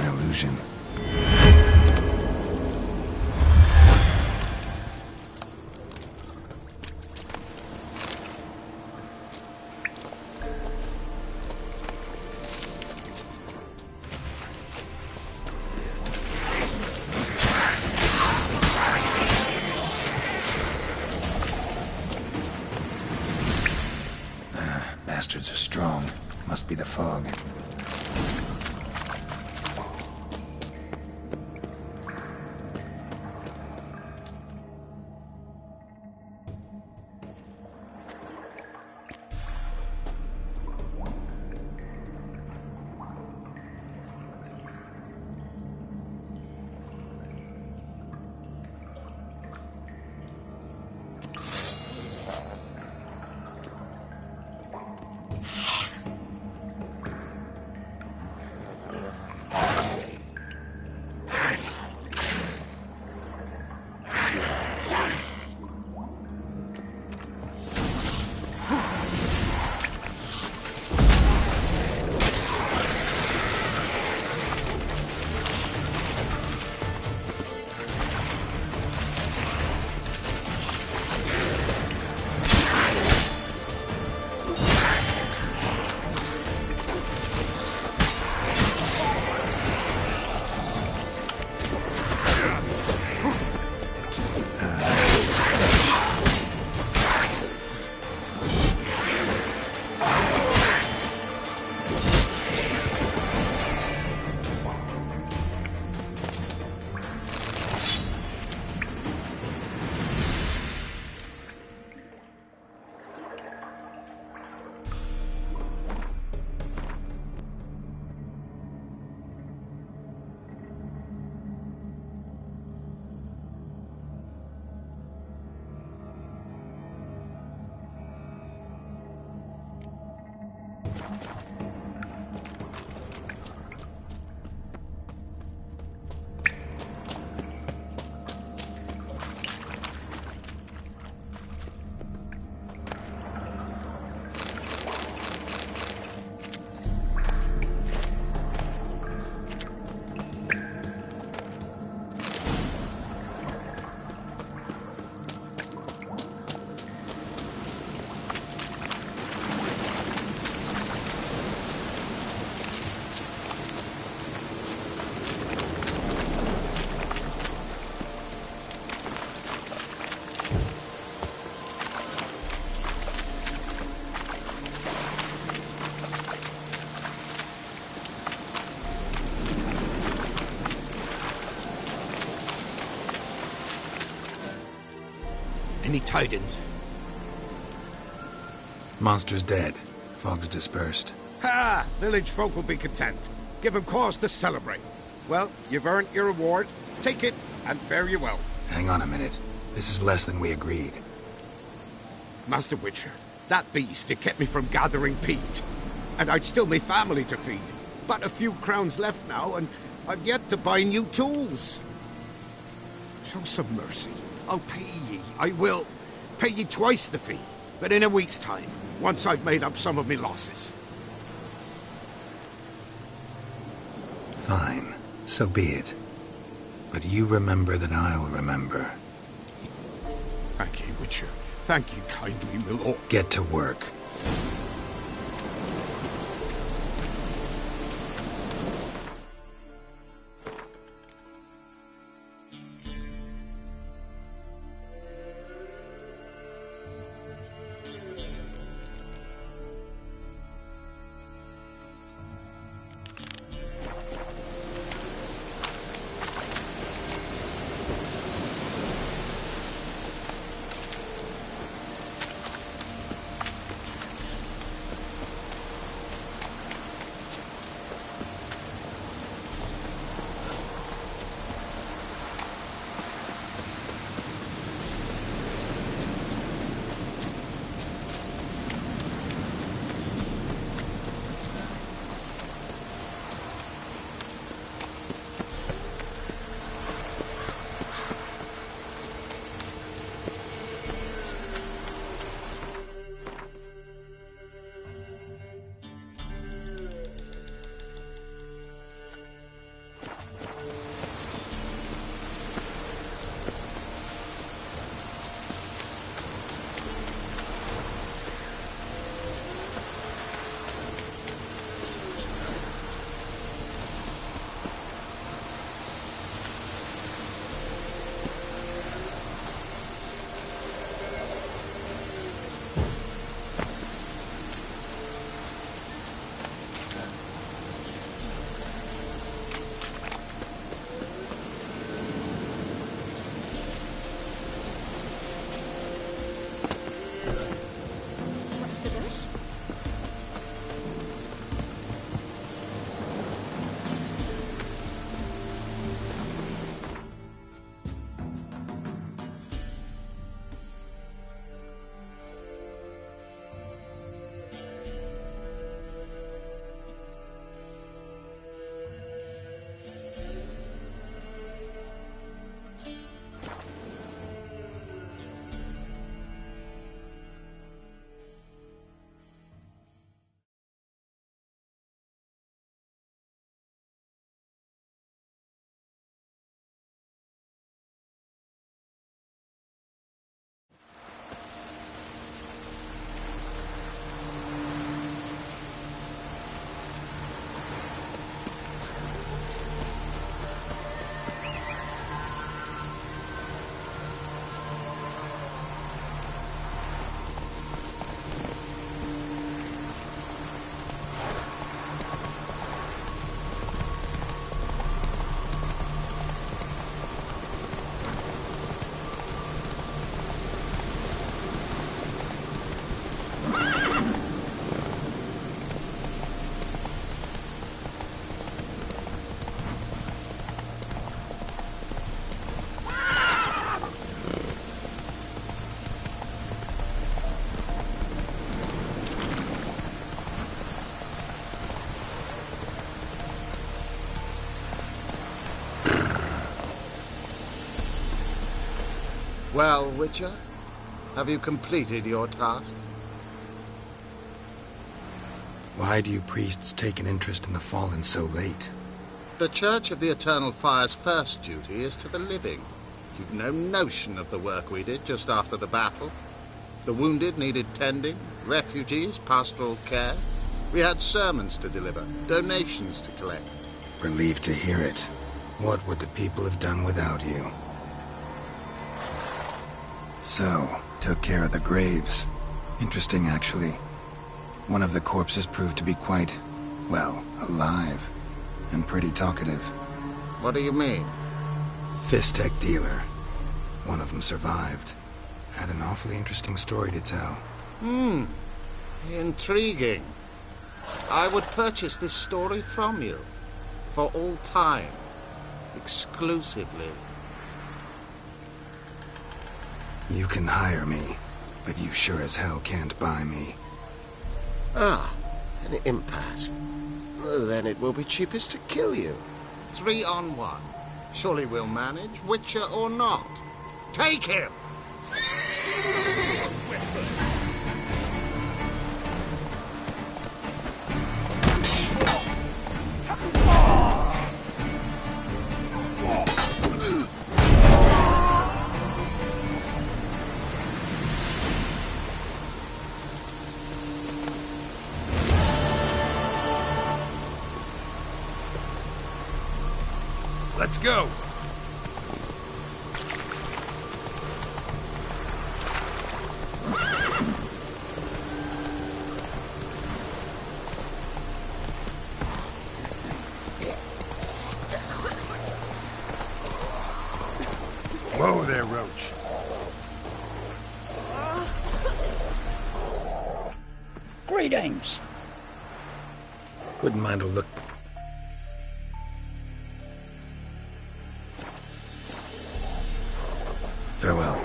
Illusion. Bastards are strong. Must be the fog. Any tidings? Monster's dead. Fog's dispersed. Ha! Village folk will be content. Give 'em cause to celebrate. Well, you've earned your reward. Take it, and fare you well. Hang on a minute. This is less than we agreed. Master Witcher, that beast, it kept me from gathering peat. And I'd still my family to feed. But a few crowns left now, and I've yet to buy new tools. Show some mercy. I'll pay ye. I will. Pay ye twice the fee. But in a week's time, once I've made up some of me losses. Fine. So be it. But you remember that I'll remember. Thank ye, Witcher. Thank you kindly, my lord. Get to work. Well, Witcher, have you completed your task? Why do you priests take an interest in the fallen so late? The Church of the Eternal Fire's first duty is to the living. You've no notion of the work we did just after the battle. The wounded needed tending, refugees, pastoral care. We had sermons to deliver, donations to collect. Relieved to hear it. What would the people have done without you? So, took care of the graves. Interesting, actually. One of the corpses proved to be quite, well, alive. And pretty talkative. What do you mean? Fist tech dealer. One of them survived. Had an awfully interesting story to tell. Intriguing. I would purchase this story from you. For all time. Exclusively. You can hire me, but you sure as hell can't buy me. Ah, an impasse. Then it will be cheapest to kill you. 3 on 1. Surely we'll manage, Witcher or not. Take him! Let's go! Whoa there, Roach. Greetings. Wouldn't mind a look. Farewell.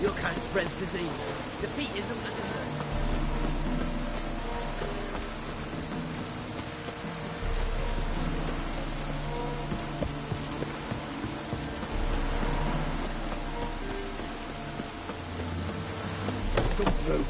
Your kind spreads disease. Defeat isn't a dessert. Come through.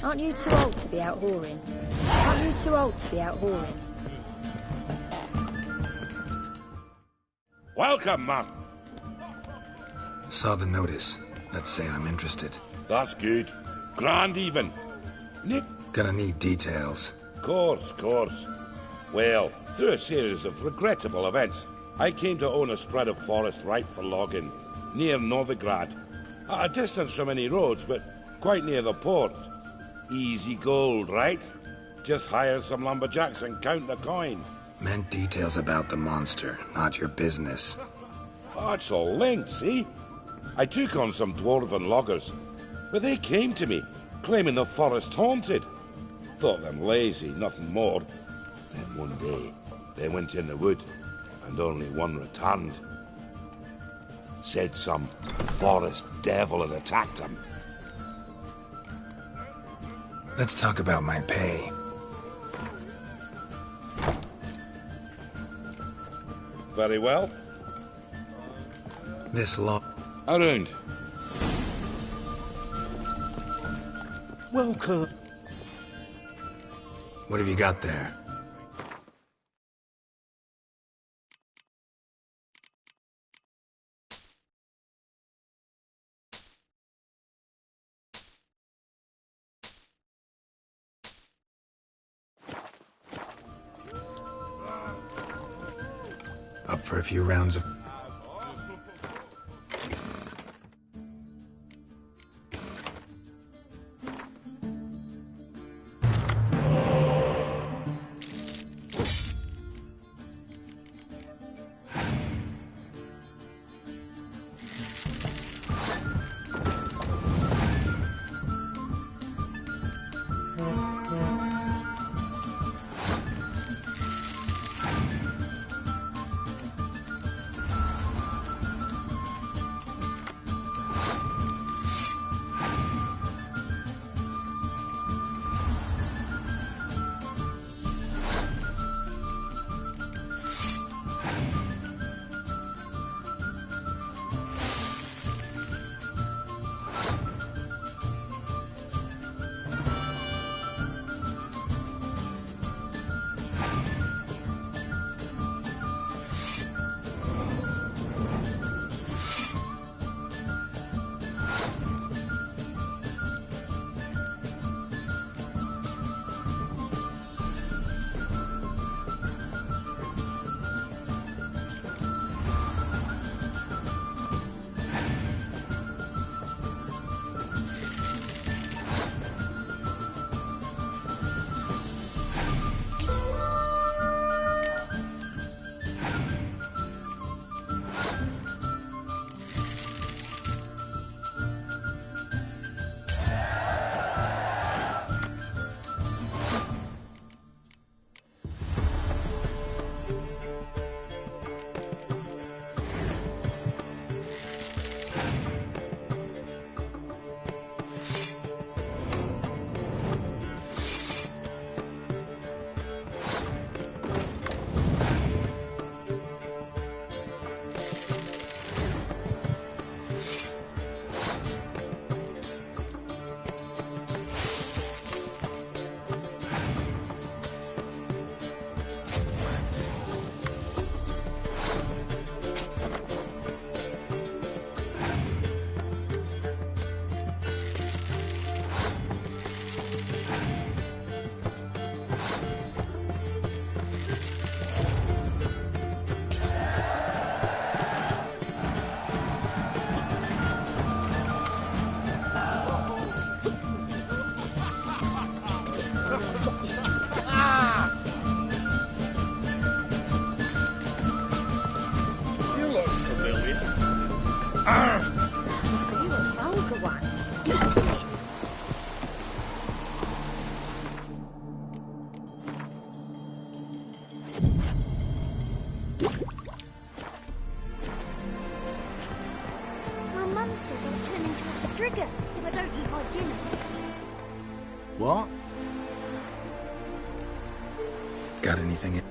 Aren't you too old to be out whoring? Aren't you too old to be out whoring? Welcome, man. Saw the notice. Let's say I'm interested. That's good. Grand even. Nick? Gonna need details. Course. Well, through a series of regrettable events, I came to own a spread of forest ripe for logging, near Novigrad. At a distance from any roads, but quite near the port. Easy gold, right? Just hire some lumberjacks and count the coin. Meant details about the monster, not your business. Oh, it's all linked, see? I took on some dwarven loggers, but they came to me, claiming the forest haunted. Thought them lazy, nothing more. Then one day, they went in the wood, and only one returned. Said some forest devil had attacked him. Let's talk about my pay. Very well. This law... Around. Welcome. What have you got there? Up for a few rounds of... says I'll turn into a strigger if I don't eat my dinner. What? Got anything in?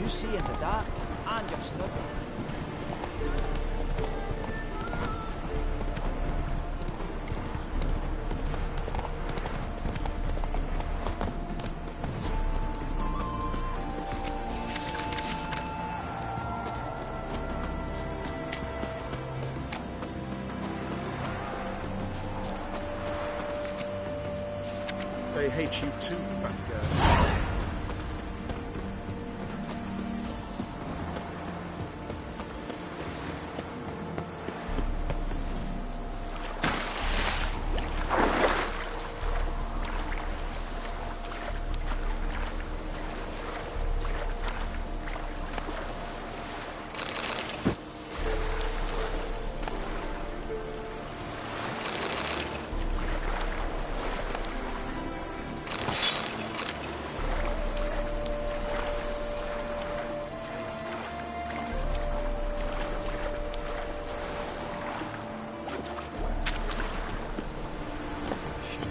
You see in the dark, and you're stuck. They hate you too, fat girl.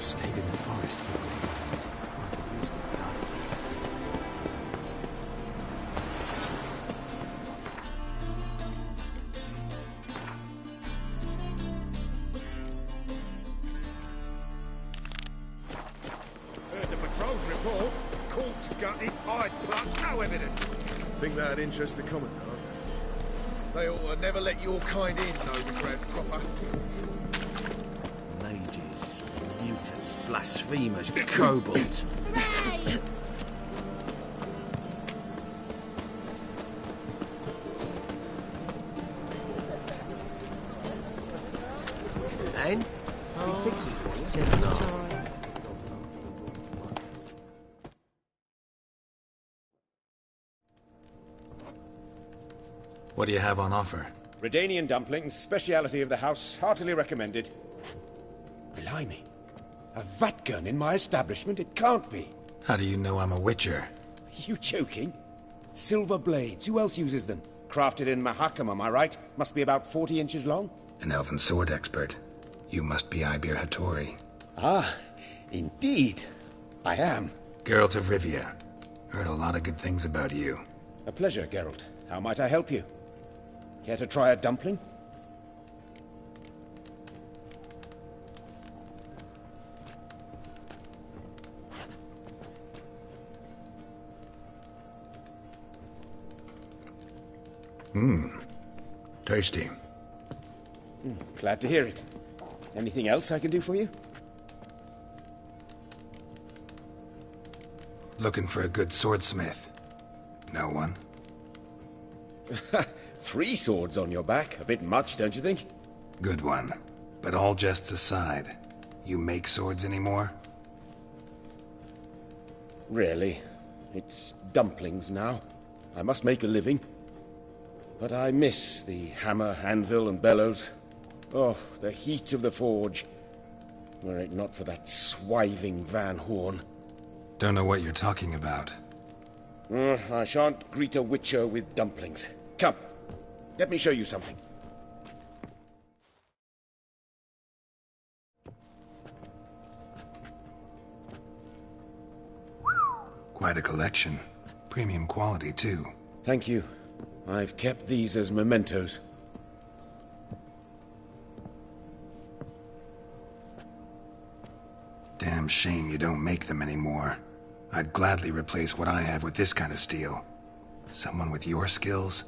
Stayed in the forest for a minute. Might have used it now. Heard the patrol's report. Corpse gutted, eyes plucked, no evidence. Think that'd interest the Commandant? They ought to never let your kind in, Novigrad proper. Mages, mutants, blasphemers, kobolds. And? We fix it for you. No. What do you have on offer? Redanian dumplings, speciality of the house, heartily recommended. Blimey. A vatgun in my establishment? It can't be. How do you know I'm a witcher? Are you joking? Silver blades, who else uses them? Crafted in Mahakam, am I right? Must be about 40 inches long? An elven sword expert. You must be Ibir Hattori. Ah, indeed. I am. Geralt of Rivia. Heard a lot of good things about you. A pleasure, Geralt. How might I help you? Care to try a dumpling? Tasty. Glad to hear it. Anything else I can do for you? Looking for a good swordsmith. No one? 3 swords on your back. A bit much, don't you think? Good one. But all jests aside, you make swords anymore? Really. It's dumplings now. I must make a living. But I miss the hammer, anvil, and bellows. Oh, the heat of the forge. Were it not for that swiving Van Horn. Don't know what you're talking about. I shan't greet a witcher with dumplings. Come, let me show you something. Quite a collection. Premium quality, too. Thank you. I've kept these as mementos. Damn shame you don't make them anymore. I'd gladly replace what I have with this kind of steel. Someone with your skills?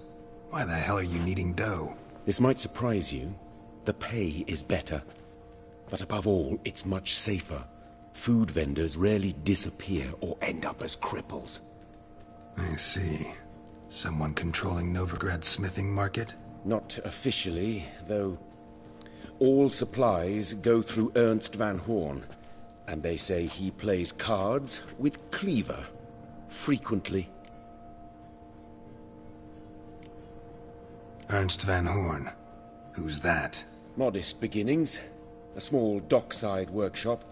Why the hell are you needing dough? This might surprise you. The pay is better. But above all, it's much safer. Food vendors rarely disappear or end up as cripples. I see. Someone controlling Novigrad's smithing market? Not officially, though. All supplies go through Ernst Van Horn. And they say he plays cards with Cleaver. Frequently. Ernst Van Horn. Who's that? Modest beginnings. A small dockside workshop.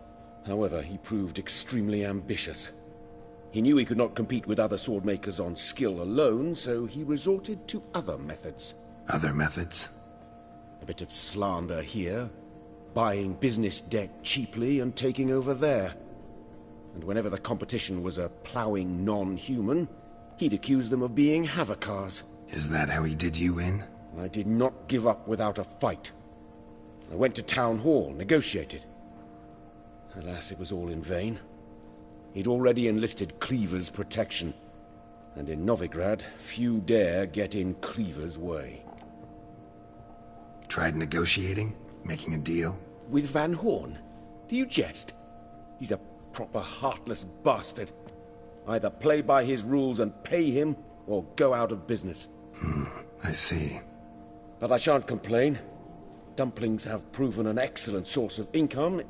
However, he proved extremely ambitious. He knew he could not compete with other swordmakers on skill alone, so he resorted to other methods. Other methods? A bit of slander here, buying business debt cheaply and taking over there. And whenever the competition was a ploughing non-human, he'd accuse them of being Havocars. Is that how he did you in? I did not give up without a fight. I went to Town Hall, negotiated. Alas, it was all in vain. He'd already enlisted Cleaver's protection, and in Novigrad, few dare get in Cleaver's way. Tried negotiating? Making a deal? With Van Horn? Do you jest? He's a proper heartless bastard. Either play by his rules and pay him, or go out of business. I see. But I shan't complain. Dumplings have proven an excellent source of income.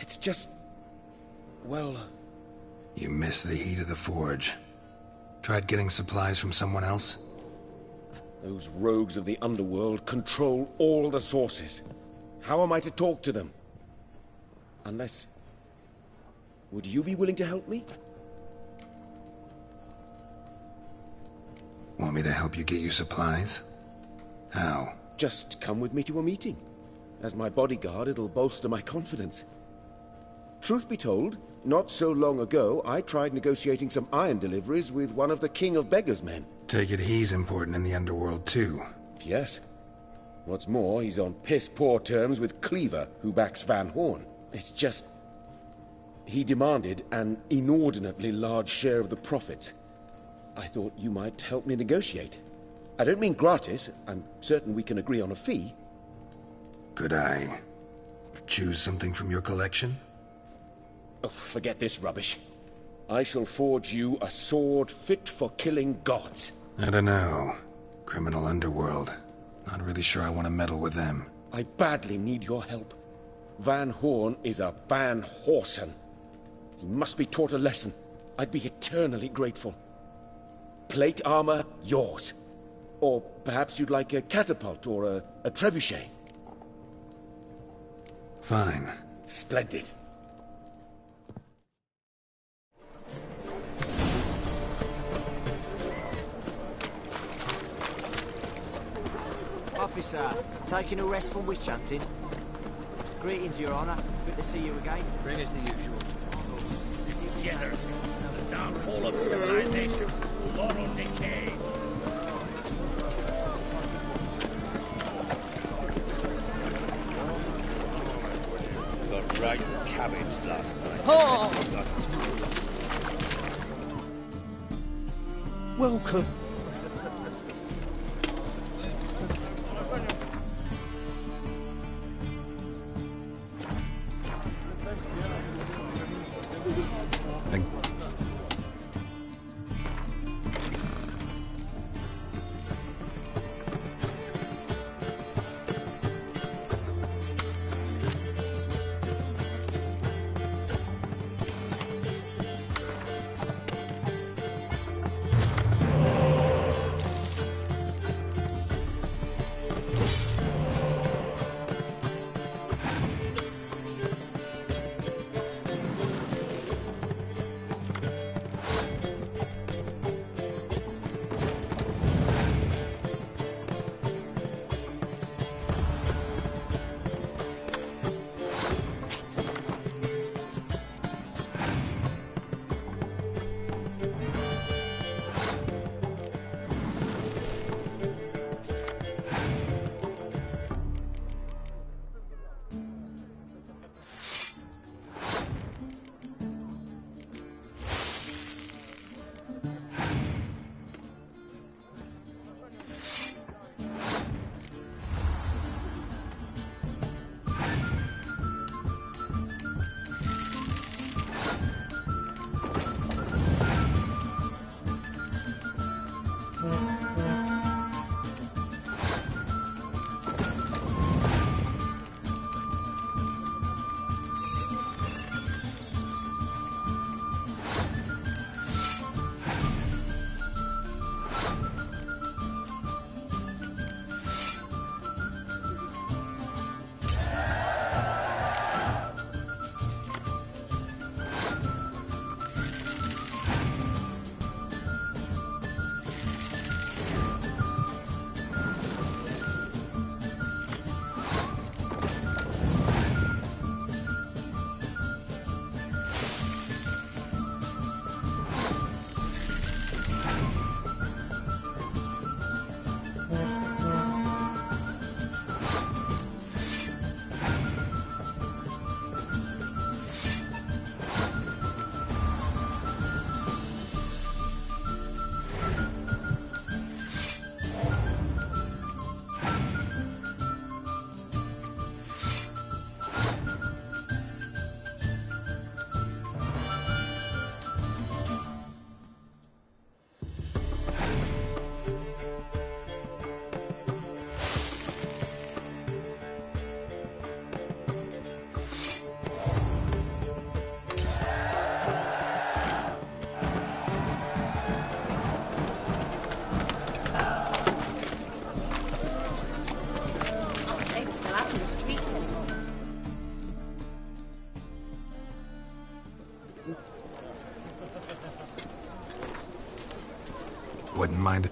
It's just... well... You miss the heat of the forge. Tried getting supplies from someone else? Those rogues of the underworld control all the sources. How am I to talk to them? Unless... would you be willing to help me? Want me to help you get your supplies? How? Just come with me to a meeting. As my bodyguard, it'll bolster my confidence. Truth be told, not so long ago, I tried negotiating some iron deliveries with one of the King of Beggars' men. Take it he's important in the underworld, too. Yes. What's more, he's on piss-poor terms with Cleaver, who backs Van Horn. It's just... he demanded an inordinately large share of the profits. I thought you might help me negotiate. I don't mean gratis. I'm certain we can agree on a fee. Could I choose something from your collection? Oh, forget this rubbish. I shall forge you a sword fit for killing gods. I don't know. Criminal underworld. Not really sure I want to meddle with them. I badly need your help. Van Horn is a Van Horsen. He must be taught a lesson. I'd be eternally grateful. Plate armor, yours. Or perhaps you'd like a catapult or a trebuchet. Fine. Splendid. Officer, taking a rest from witch hunting. Greetings, Your Honor. Good to see you again. Bring us the usual. Degeneracy, the downfall of civilization, moral decay. Got right cabbage last night. Oh! Welcome. Wouldn't mind.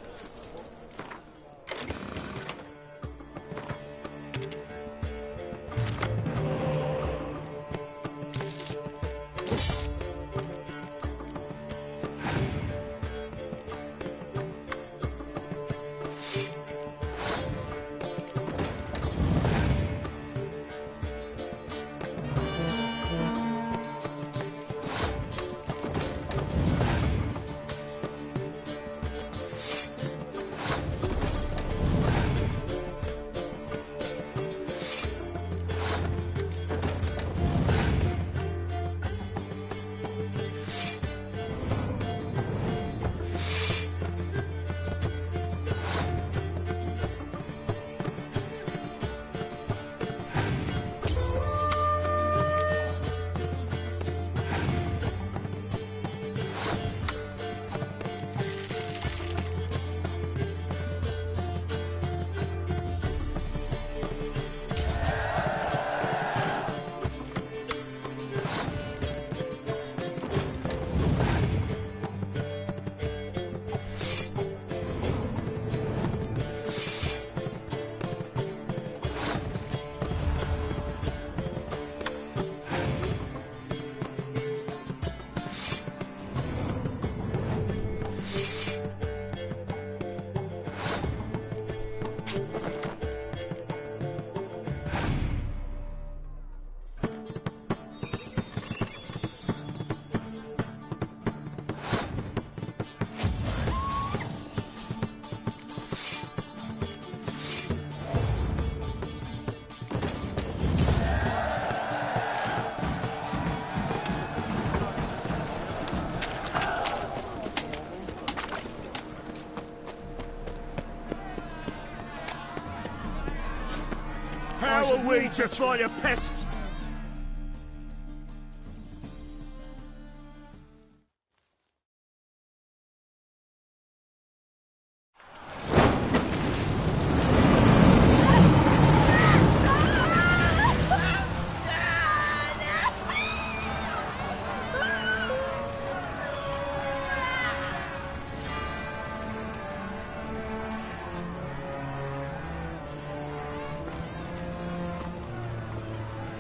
How are we to fight a pest?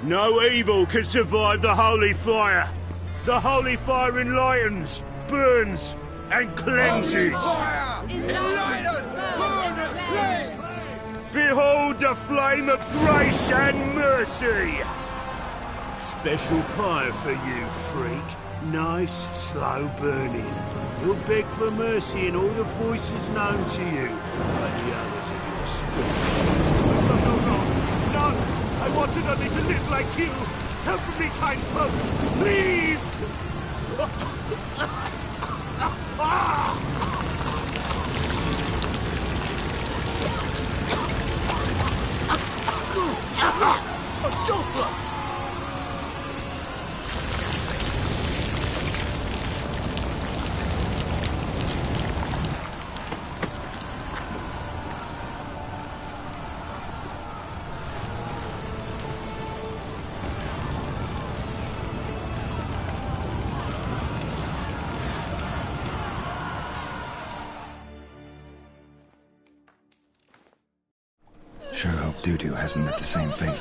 No evil can survive the holy fire. The holy fire enlightens, burns, and cleanses. Behold the flame of grace and mercy. Special fire for you, freak. Nice, slow burning. You'll beg for mercy in all the voices known to you, like the others of your speech. No! I wanted only to live like you. Help me, kind folk, please! A Doppler! Sure hope Doo-Doo hasn't met the same fate.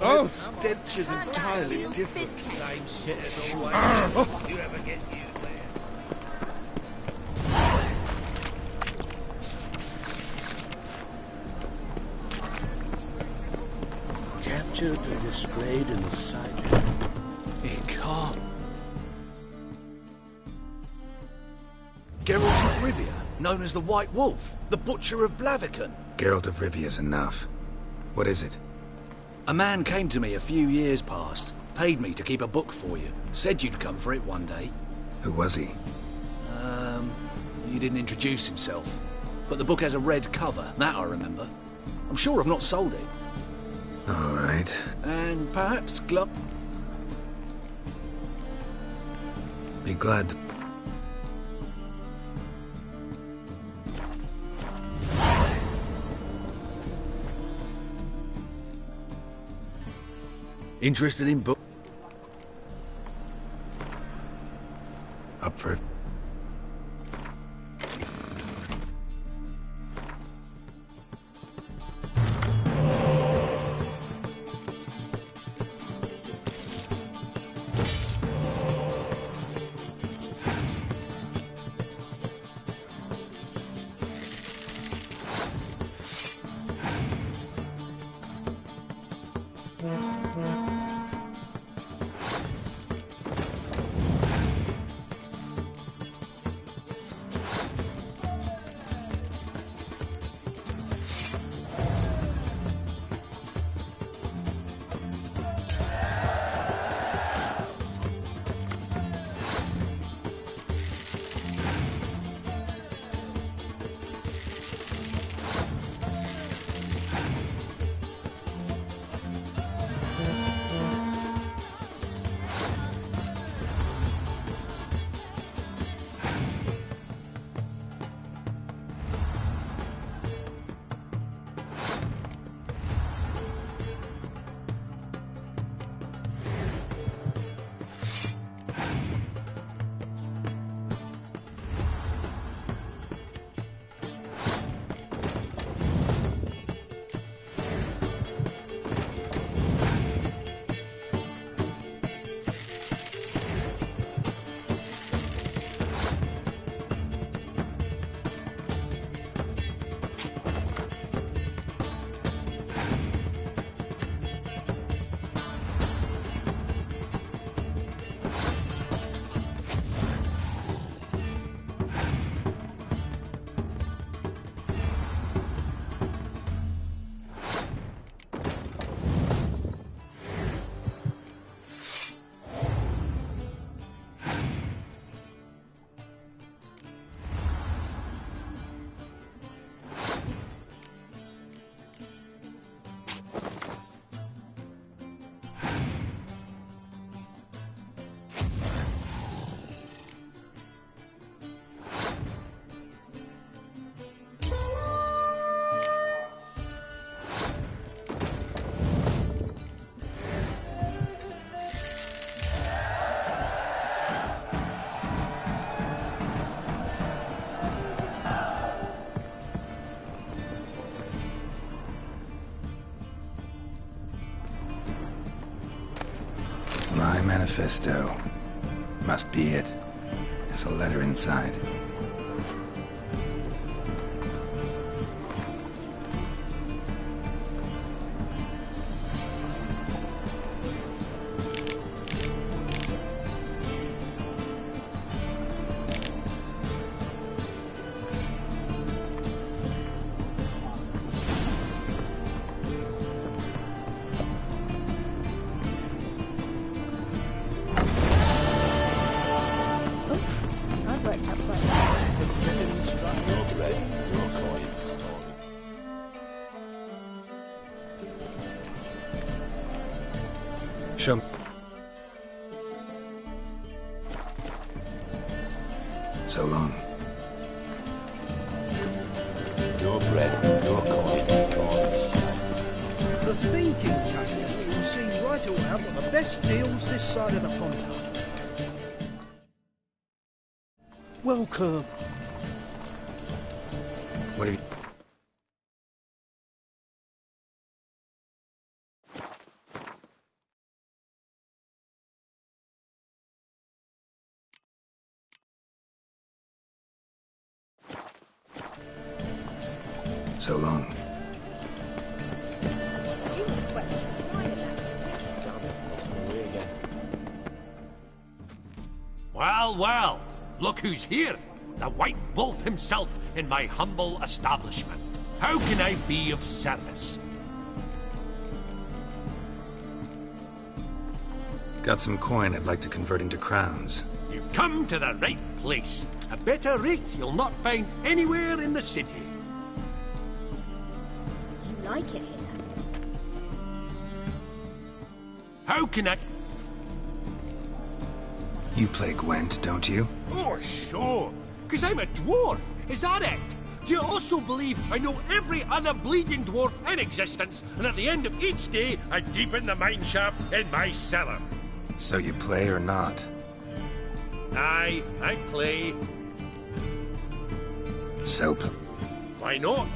Oh, stench is entirely different. Same shit as always. You ever get you there? Captured and displayed in the sight. It can't. Geralt of Rivia, known as the White Wolf, the Butcher of Blaviken. Geralt of Rivia's enough. What is it? A man came to me a few years past, paid me to keep a book for you, said you'd come for it one day. Who was he? He didn't introduce himself. But the book has a red cover, that I remember. I'm sure I've not sold it. All right. And perhaps Be glad to... Interested in book? Up for... My manifesto. Must be it. There's a letter inside. Show me. So long. Your bread, your coin, The thinking customer will see right away I've got the best deals this side of the pond. Welcome. What have you... So long. You were sweating the swine in that. Damn it, lost my way again. Well, well, look who's here. The White Wolf himself in my humble establishment. How can I be of service? Got some coin I'd like to convert into crowns. You've come to the right place. A better rate you'll not find anywhere in the city. Do you like it here? How can I... You play Gwent, don't you? Oh, sure. Because I'm a dwarf. Is that it? Do you also believe I know every other bleeding dwarf in existence, and at the end of each day, I deepen the mine shaft in my cellar? So you play or not? Aye, I play. Soap. Why not?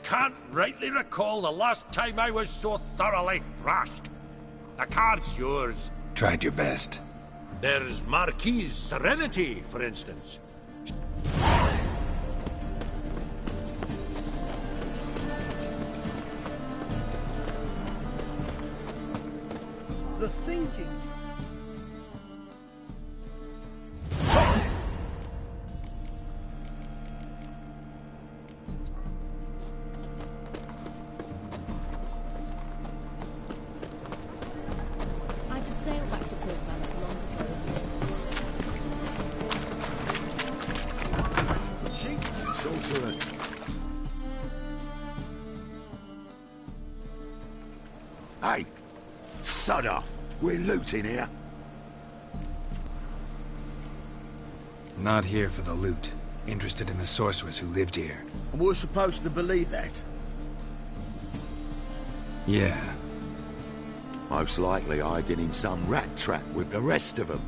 Can't rightly recall the last time I was so thoroughly thrashed. The card's yours. Tried your best. There's Marquis's Serenity, for instance. The thinking. I had to sail back to Port Vance long ago. It's all to us. Hey, sod off. We're looting here. Not here for the loot. Interested in the sorceress who lived here. And we're supposed to believe that? Yeah. Most likely hiding in some rat trap with the rest of them.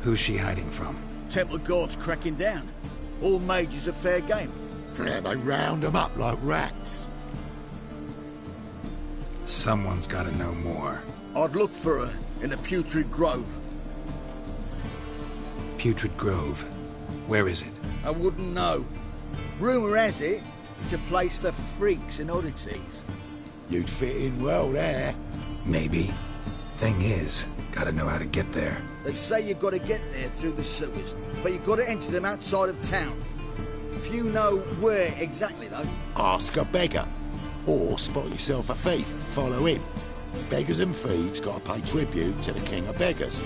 Who's she hiding from? Temple Guard's cracking down. All mages are fair game. Yeah, they round them up like rats. Someone's got to know more. I'd look for her in the Putrid Grove. Putrid Grove. Where is it? I wouldn't know. Rumour has it, it's a place for freaks and oddities. You'd fit in well there. Maybe. Thing is, gotta know how to get there. They say you've got to get there through the sewers, but you've got to enter them outside of town. Few know where exactly, though. Ask a beggar. Or spot yourself a thief. Follow him. Beggars and thieves got to pay tribute to the king of beggars.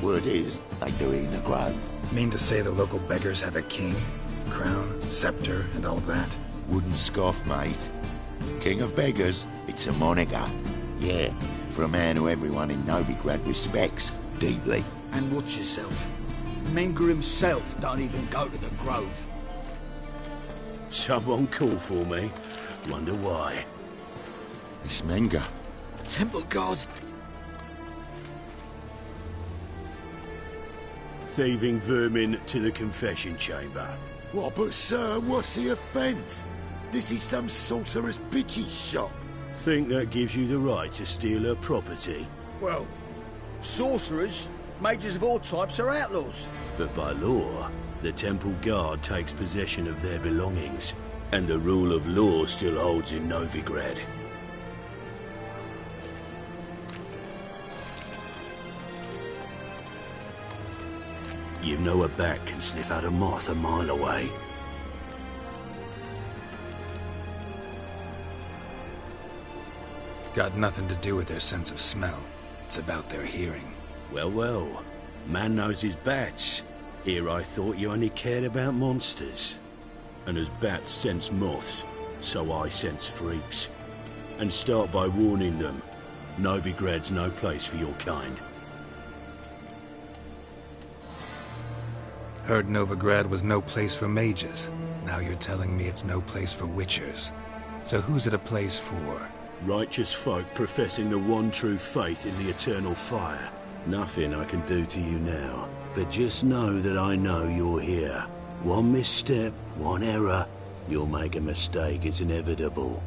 Word is, they do it in the grove. Mean to say the local beggars have a king, crown, scepter, and all that? Wouldn't scoff, mate. King of beggars, it's a moniker. Yeah, for a man who everyone in Novigrad respects deeply. And watch yourself. Menger himself don't even go to the grove. Someone called for me. Wonder why. It's Menger. Temple Guard. Thieving vermin to the confession chamber. What, but sir, what's the offence? This is some sorcerer's bitch's shop. Think that gives you the right to steal her property? Well, sorcerers, mages of all types are outlaws. But by law, the Temple Guard takes possession of their belongings, and the rule of law still holds in Novigrad. You know a bat can sniff out a moth a mile away. Got nothing to do with their sense of smell. It's about their hearing. Well, well. Man knows his bats. Here I thought you only cared about monsters. And as bats sense moths, so I sense freaks. And start by warning them. Novigrad's no place for your kind. Heard Novigrad was no place for mages. Now you're telling me it's no place for witchers. So who's it a place for? Righteous folk professing the one true faith in the eternal fire. Nothing I can do to you now. But just know that I know you're here. One misstep, one error, you'll make a mistake, it's inevitable.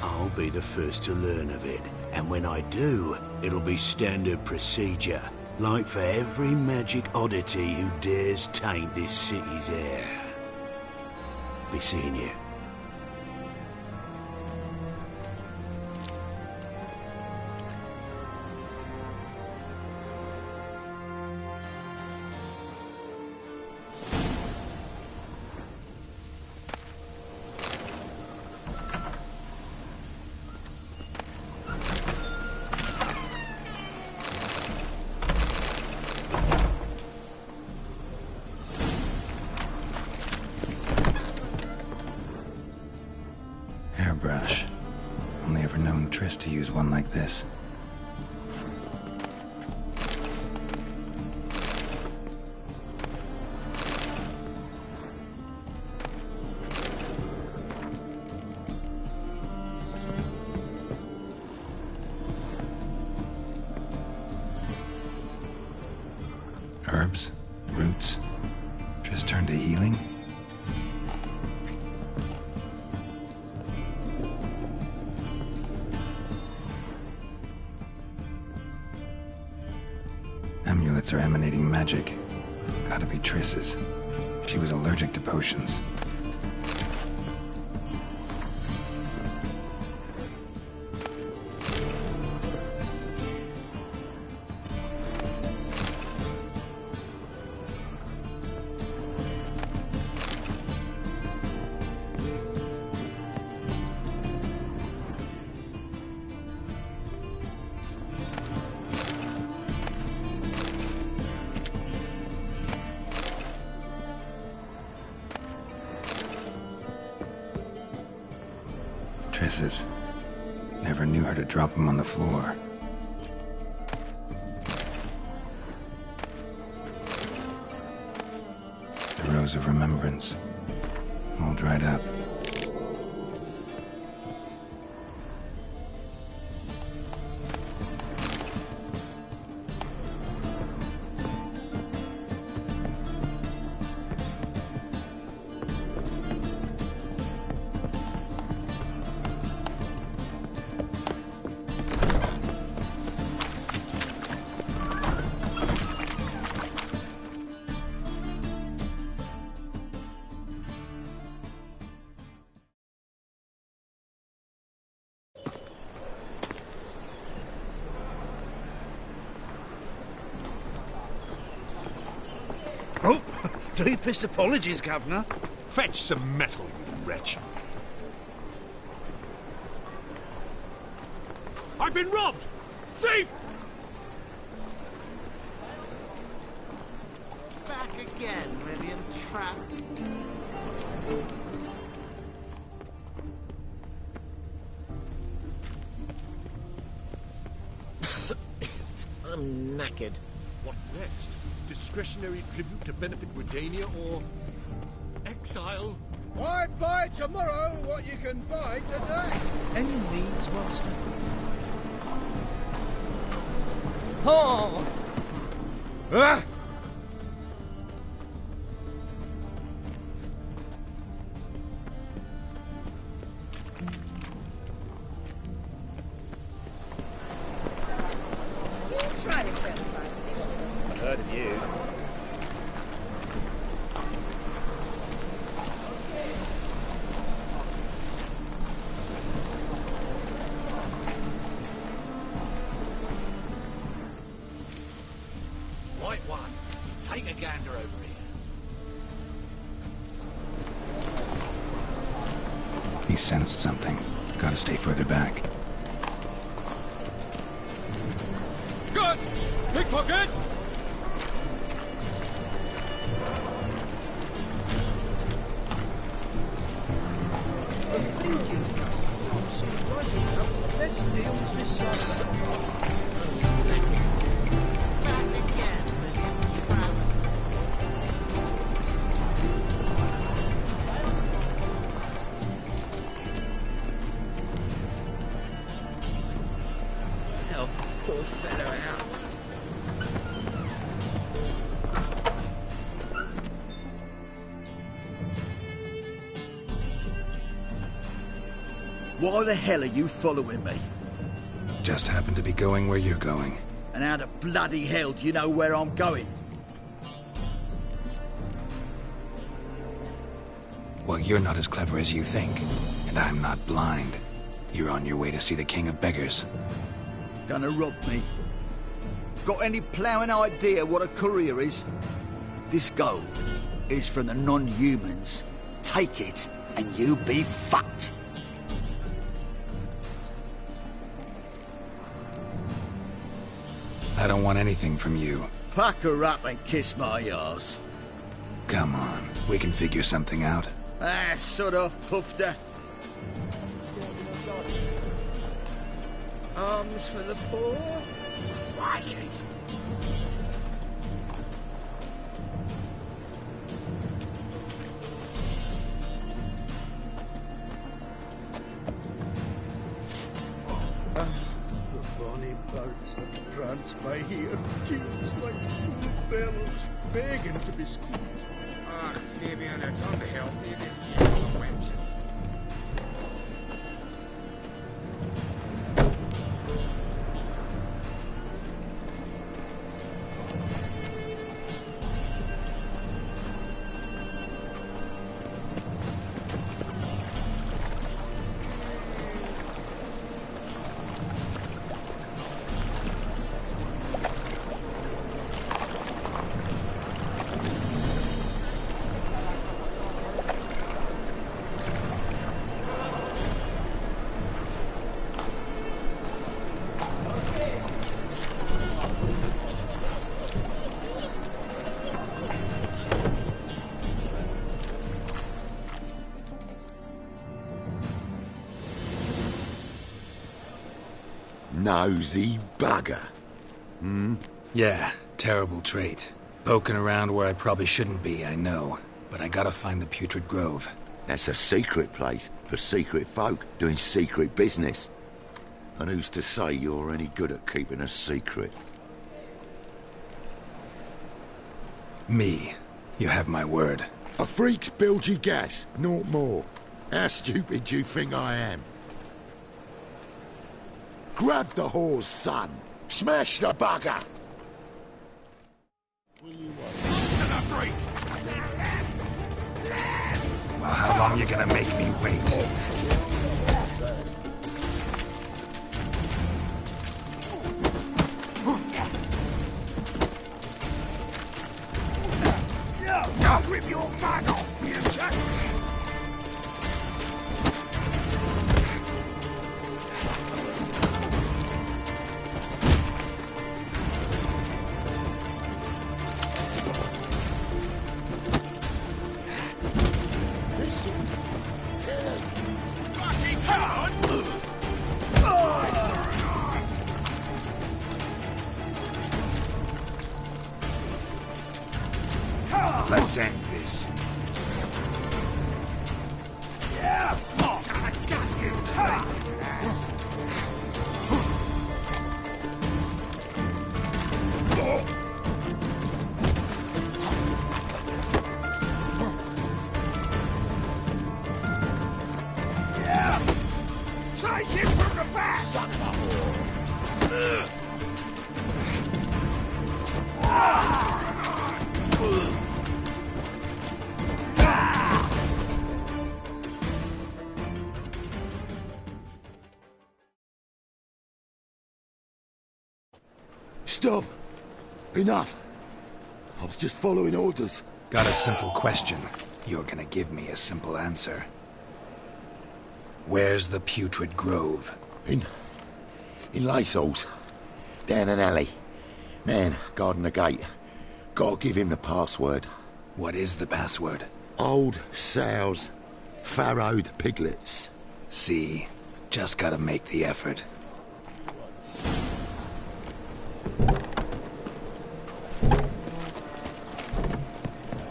I'll be the first to learn of it. And when I do, it'll be standard procedure. Like for every magic oddity who dares taint this city's air. Be seeing you. Hairbrush. Only ever known Triss to use one like this. Herbs? Roots? Triss turned to healing? Amulets are emanating magic. Gotta be Triss's. She was allergic to potions. Triss's. Never knew her to drop them on the floor. The Rose of Remembrance. All dried up. Deepest apologies, Governor. Fetch some metal, you wretch. I've been robbed! Thief! Back again, Rivian Trap. I'm knackered. What next? Discretionary tribute to benefit Redania or exile? Why buy tomorrow what you can buy today? Any needs, Master? Oh! Ah! You try to tell if I see what Heard of you. White one, take a gander over here. He sensed something. Gotta stay further back. Good! Pickpocket! A thinking customer will see right enough the best deals this side. Back again, Rivian Trap. Help a poor fellow out. Why the hell are you following me? Just happened to be going where you're going. And how the bloody hell do you know where I'm going? Well, you're not as clever as you think, and I'm not blind. You're on your way to see the King of Beggars. Gonna rob me? Got any ploughing idea what a courier is? This gold is from the non-humans. Take it, and you be fucked. I don't want anything from you. Pack her up and kiss my arse. Come on, we can figure something out. Ah, sod off, Pufter. Arms for the poor? Crikey. The bonny birds that prance by here, tears like full bellows, begging to be squeezed. Ah, Fabian, it's unhealthy this year for the wenches. Nosy bugger. Yeah, terrible trait. Poking around where I probably shouldn't be, I know. But I gotta find the Putrid Grove. That's a secret place for secret folk doing secret business. And who's to say you're any good at keeping a secret? Me. You have my word. A freak's bilgy gas, naught more. How stupid do you think I am? Grab the whore's son. Smash the bugger. Well, how long you gonna make me wait? Bag off, you jack! Fucking hell! Let's end this. Yeah! Oh, I got you! Ass. Yeah! Take him from the back! Son of a whore! Stop! Enough! I was just following orders. Got a simple question. You're gonna give me a simple answer. Where's the putrid grove? In Lacehalls. Down an alley. Man, guarding the gate. Gotta give him the password. What is the password? Old sows. Farrowed piglets. See? Just gotta make the effort.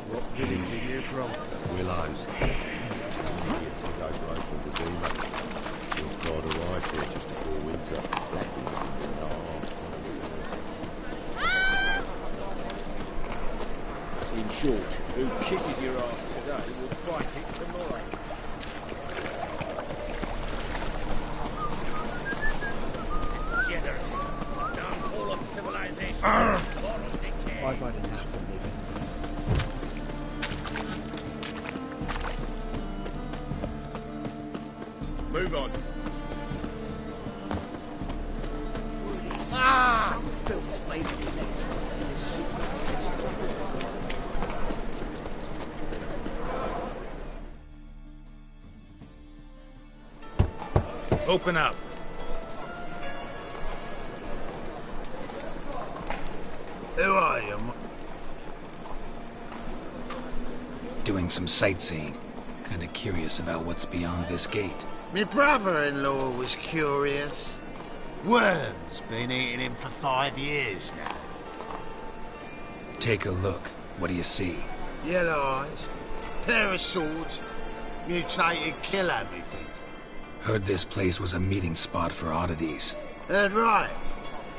What village are you from? Willows. Idiots that goes round from the Zuma. Your god arrived here just before winter. Blackwood's In short, who kisses your ass today will bite it tomorrow. Degeneracy. Downfall of civilization. Moral decay. I've had enough of living. Move on. Some filth made its nest in the soup. Open up. Who are you? Doing some sightseeing. Kinda curious about what's beyond this gate. My brother-in-law was curious. Worm's been eating him for 5 years now. Take a look. What do you see? Yellow eyes, pair of swords, mutated killer, methinks. Heard this place was a meeting spot for oddities. Heard right.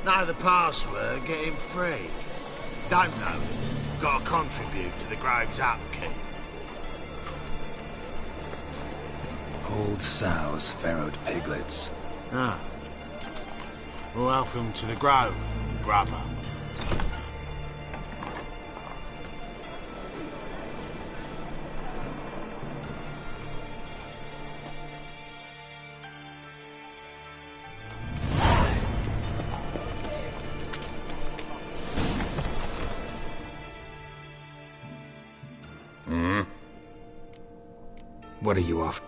Know the password, get him free. Don't know. Gotta contribute to the Grove's upkeep. Old sows, farrowed piglets. Ah. Welcome to the Grove, brother. What are you off?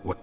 What?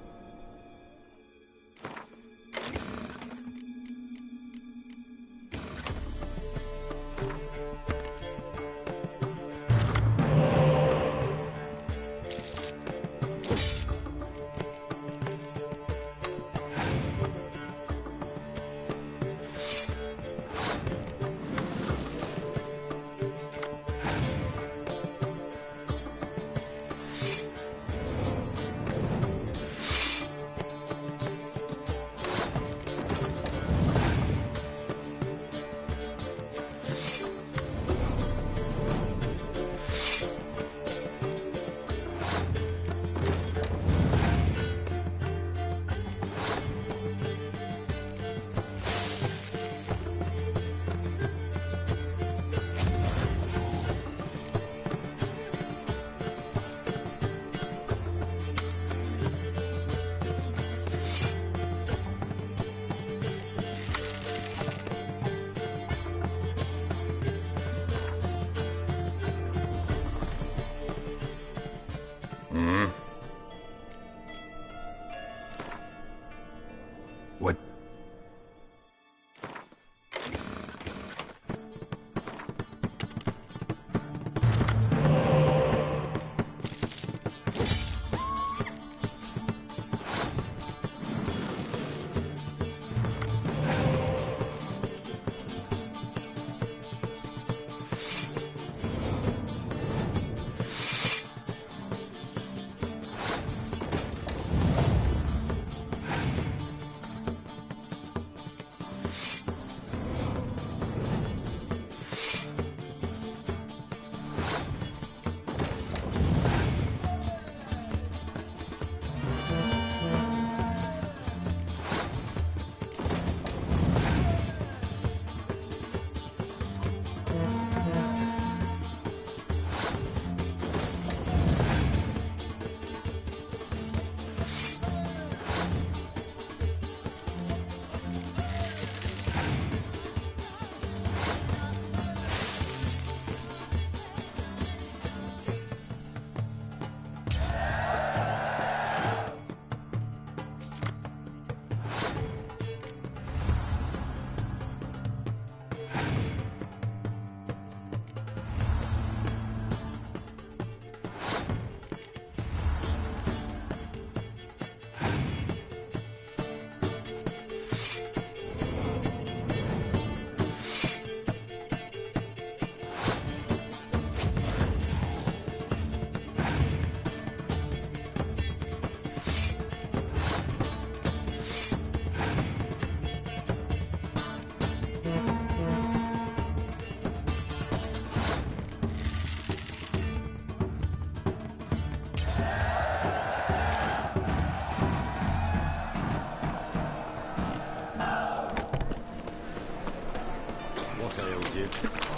details, you.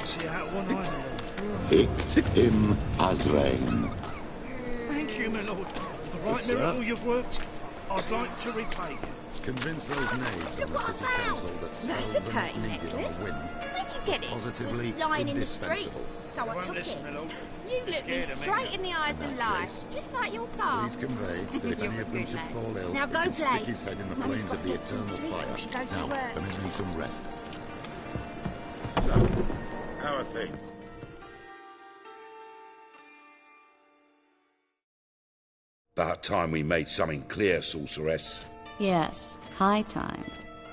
See that one I know. Picked him as rain. Thank you, my lord. A right Good, miracle sir. you've worked. I'd like to repay you. Convince those knaves on the city council that That's cells a and pretty needed on necklace. a whim. Where'd you get it? Positively Was lying in the street, indispensable. so I Won't took listen, it. my lord. You look me Scared of me straight now. in the eyes and lies, just like your pa. Please convey that if You're any a of them good should lad. fall ill, Now he go can play. stick his head in the Mummy's flames got of to the get some eternal sleep fire. before she goes to Now, work. permit me some rest. So, how are things? About time we made something clear, sorceress. Yes, high time.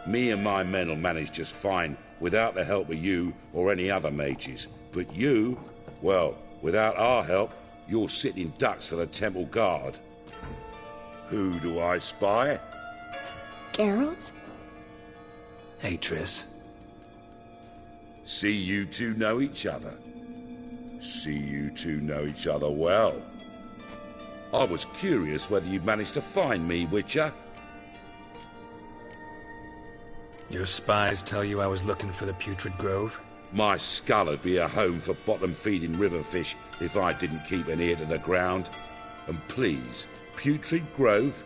Me and my men will manage just fine without the help of you or any other mages. But you, well, without our help, you're sitting ducks for the temple guard. Who do I spy? Geralt? Hey, Triss. See you two know each other. See you two know each other well. I was curious whether you'd managed to find me, Witcher. Your spies tell you I was looking for the Putrid Grove? My skull would be a home for bottom-feeding river fish if I didn't keep an ear to the ground. And please, Putrid Grove?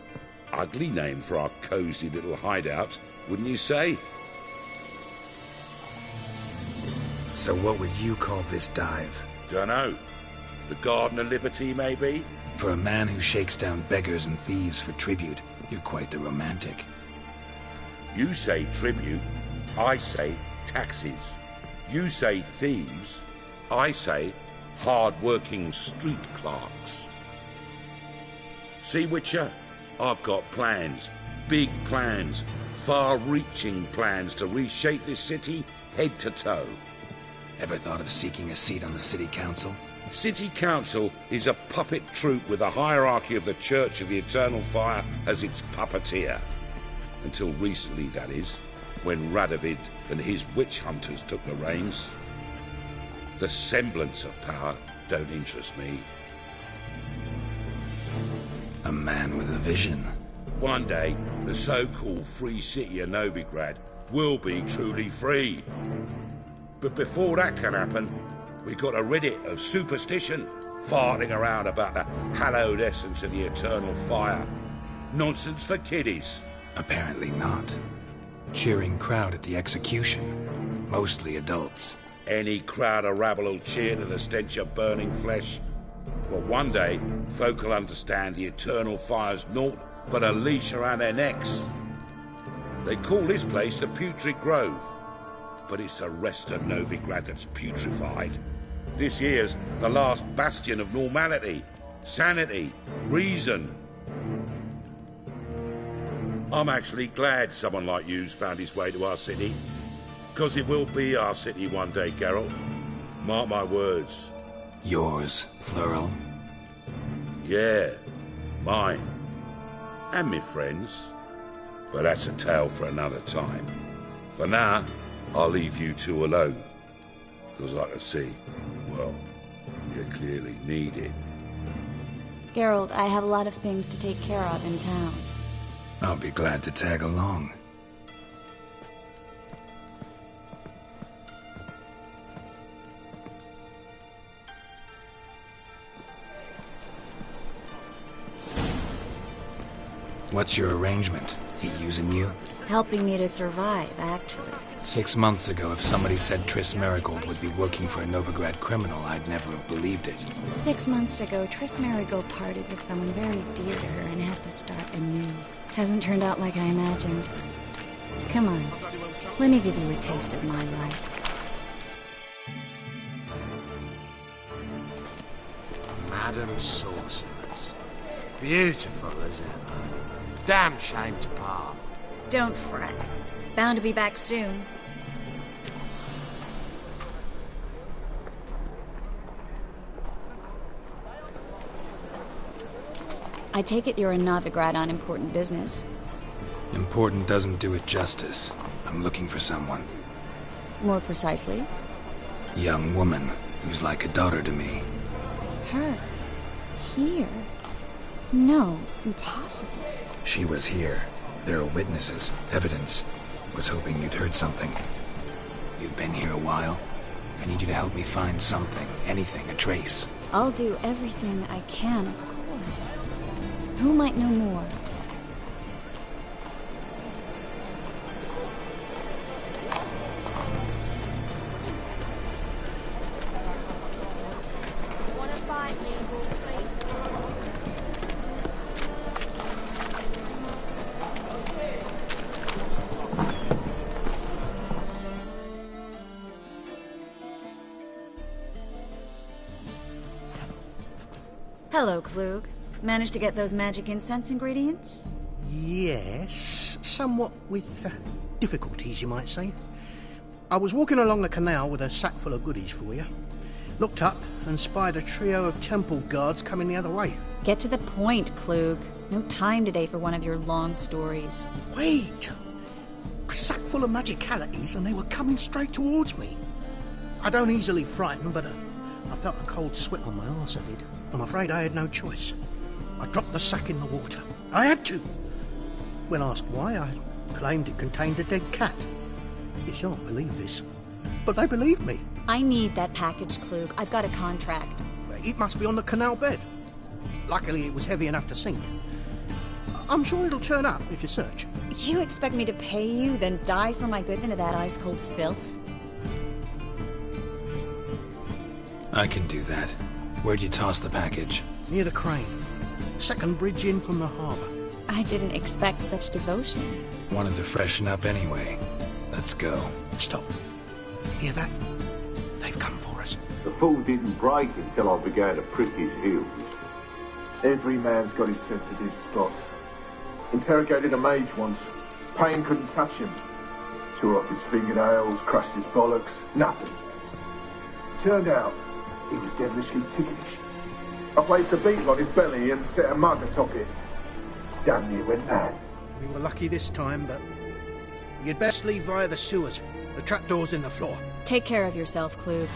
Ugly name for our cosy little hideout, wouldn't you say? So what would you call this dive? Dunno. The Garden of Liberty, maybe? For a man who shakes down beggars and thieves for tribute, you're quite the romantic. You say tribute, I say taxes. You say thieves, I say hard-working street clerks. See, Witcher, I've got plans, big plans, far-reaching plans to reshape this city head to toe. Ever thought of seeking a seat on the city council? City Council is a puppet troupe with the hierarchy of the Church of the Eternal Fire as its puppeteer. Until recently, that is, when Radovid and his witch hunters took the reins. The semblance of power don't interest me. A man with a vision. One day, the so-called free city of Novigrad will be truly free. But before that can happen, we got to rid it of superstition, farting around about the hallowed essence of the eternal fire. Nonsense for kiddies. Apparently not. Cheering crowd at the execution. Mostly adults. Any crowd of rabble will cheer to the stench of burning flesh. Well, one day, folk will understand the eternal fire's naught but a leash around their necks. They call this place the Putrid Grove, but it's the rest of Novigrad that's putrefied. This here's the last bastion of normality, sanity, reason. I'm actually glad someone like you's found his way to our city, because it will be our city one day, Geralt. Mark my words. Yours, plural. Yeah, mine. And me friends. But that's a tale for another time. For now, I'll leave you two alone. Because I can see, well, you clearly need it. Geralt, I have a lot of things to take care of in town. I'll be glad to tag along. What's your arrangement? He using you? Helping me to survive, actually. 6 months ago, if somebody said Triss Merigold would be working for a Novigrad criminal, I'd never have believed it. 6 months ago, Triss Merigold parted with someone very dear to her and had to start anew. Hasn't turned out like I imagined. Come on, let me give you a taste of my life. Madam Sorceress. Beautiful as ever. Damn shame to part. Don't fret. Bound to be back soon. I take it you're in Novigrad on important business. Important doesn't do it justice. I'm looking for someone. More precisely? Young woman who's like a daughter to me. Her? Here? No, impossible. She was here. There are witnesses, evidence. Was hoping you'd heard something. You've been here a while. I need you to help me find something, anything, a trace. I'll do everything I can, of course. Who might know more? Hello, Klug. Managed to get those magic incense ingredients? Yes, somewhat with difficulties, you might say. I was walking along the canal with a sack full of goodies for you. Looked up and spied a trio of temple guards coming the other way. Get to the point, Klug. No time today for one of your long stories. Wait! A sack full of magicalities and they were coming straight towards me. I don't easily frighten, but I felt a cold sweat on my arse, I did. I'm afraid I had no choice. I dropped the sack in the water. I had to. When asked why, I claimed it contained a dead cat. You shan't believe this, but they believed me. I need that package, Klug. I've got a contract. It must be on the canal bed. Luckily, it was heavy enough to sink. I'm sure it'll turn up if you search. You expect me to pay you, then dive for my goods into that ice-cold filth? I can do that. Where'd you toss the package? Near the crane. Second bridge in from the harbour. I didn't expect such devotion. Wanted to freshen up anyway. Let's go. Stop. Hear that? They've come for us. The fall didn't break until I began to prick his heels. Every man's got his sensitive spots. Interrogated a mage once. Pain couldn't touch him. Tore off his fingernails, crushed his bollocks. Nothing. Turned out he was devilishly ticklish. I placed a beetle on his belly and set a mug atop it. Damn near went mad. We were lucky this time, but you'd best leave via the sewers. The trapdoor's in the floor. Take care of yourself, Klug.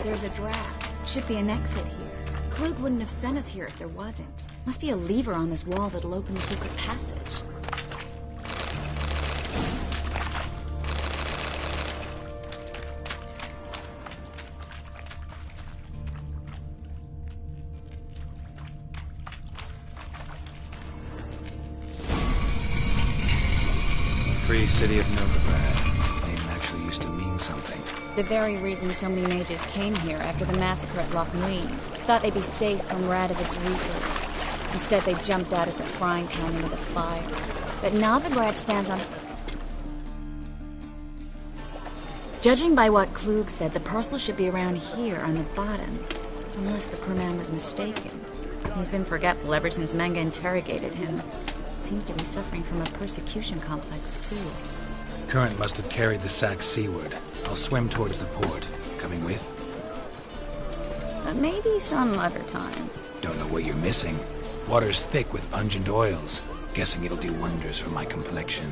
There's a draft. Should be an exit here. Klug wouldn't have sent us here if there wasn't. Must be a lever on this wall that'll open the secret passage. Free city of Novigrad. Name actually used to mean something. The very reason so many mages came here after the massacre at Loch Muin. Thought they'd be safe from Radovid's reapers. Instead, they jumped out at the frying pan into the fire. But Novigrad stands on... Judging by what Klug said, the parcel should be around here on the bottom. Unless the poor man was mistaken. He's been forgetful ever since Manga interrogated him. Seems to be suffering from a persecution complex, too. Current must have carried the sack seaward. I'll swim towards the port. Coming with? Maybe some other time. Don't know what you're missing. Water's thick with pungent oils. Guessing it'll do wonders for my complexion.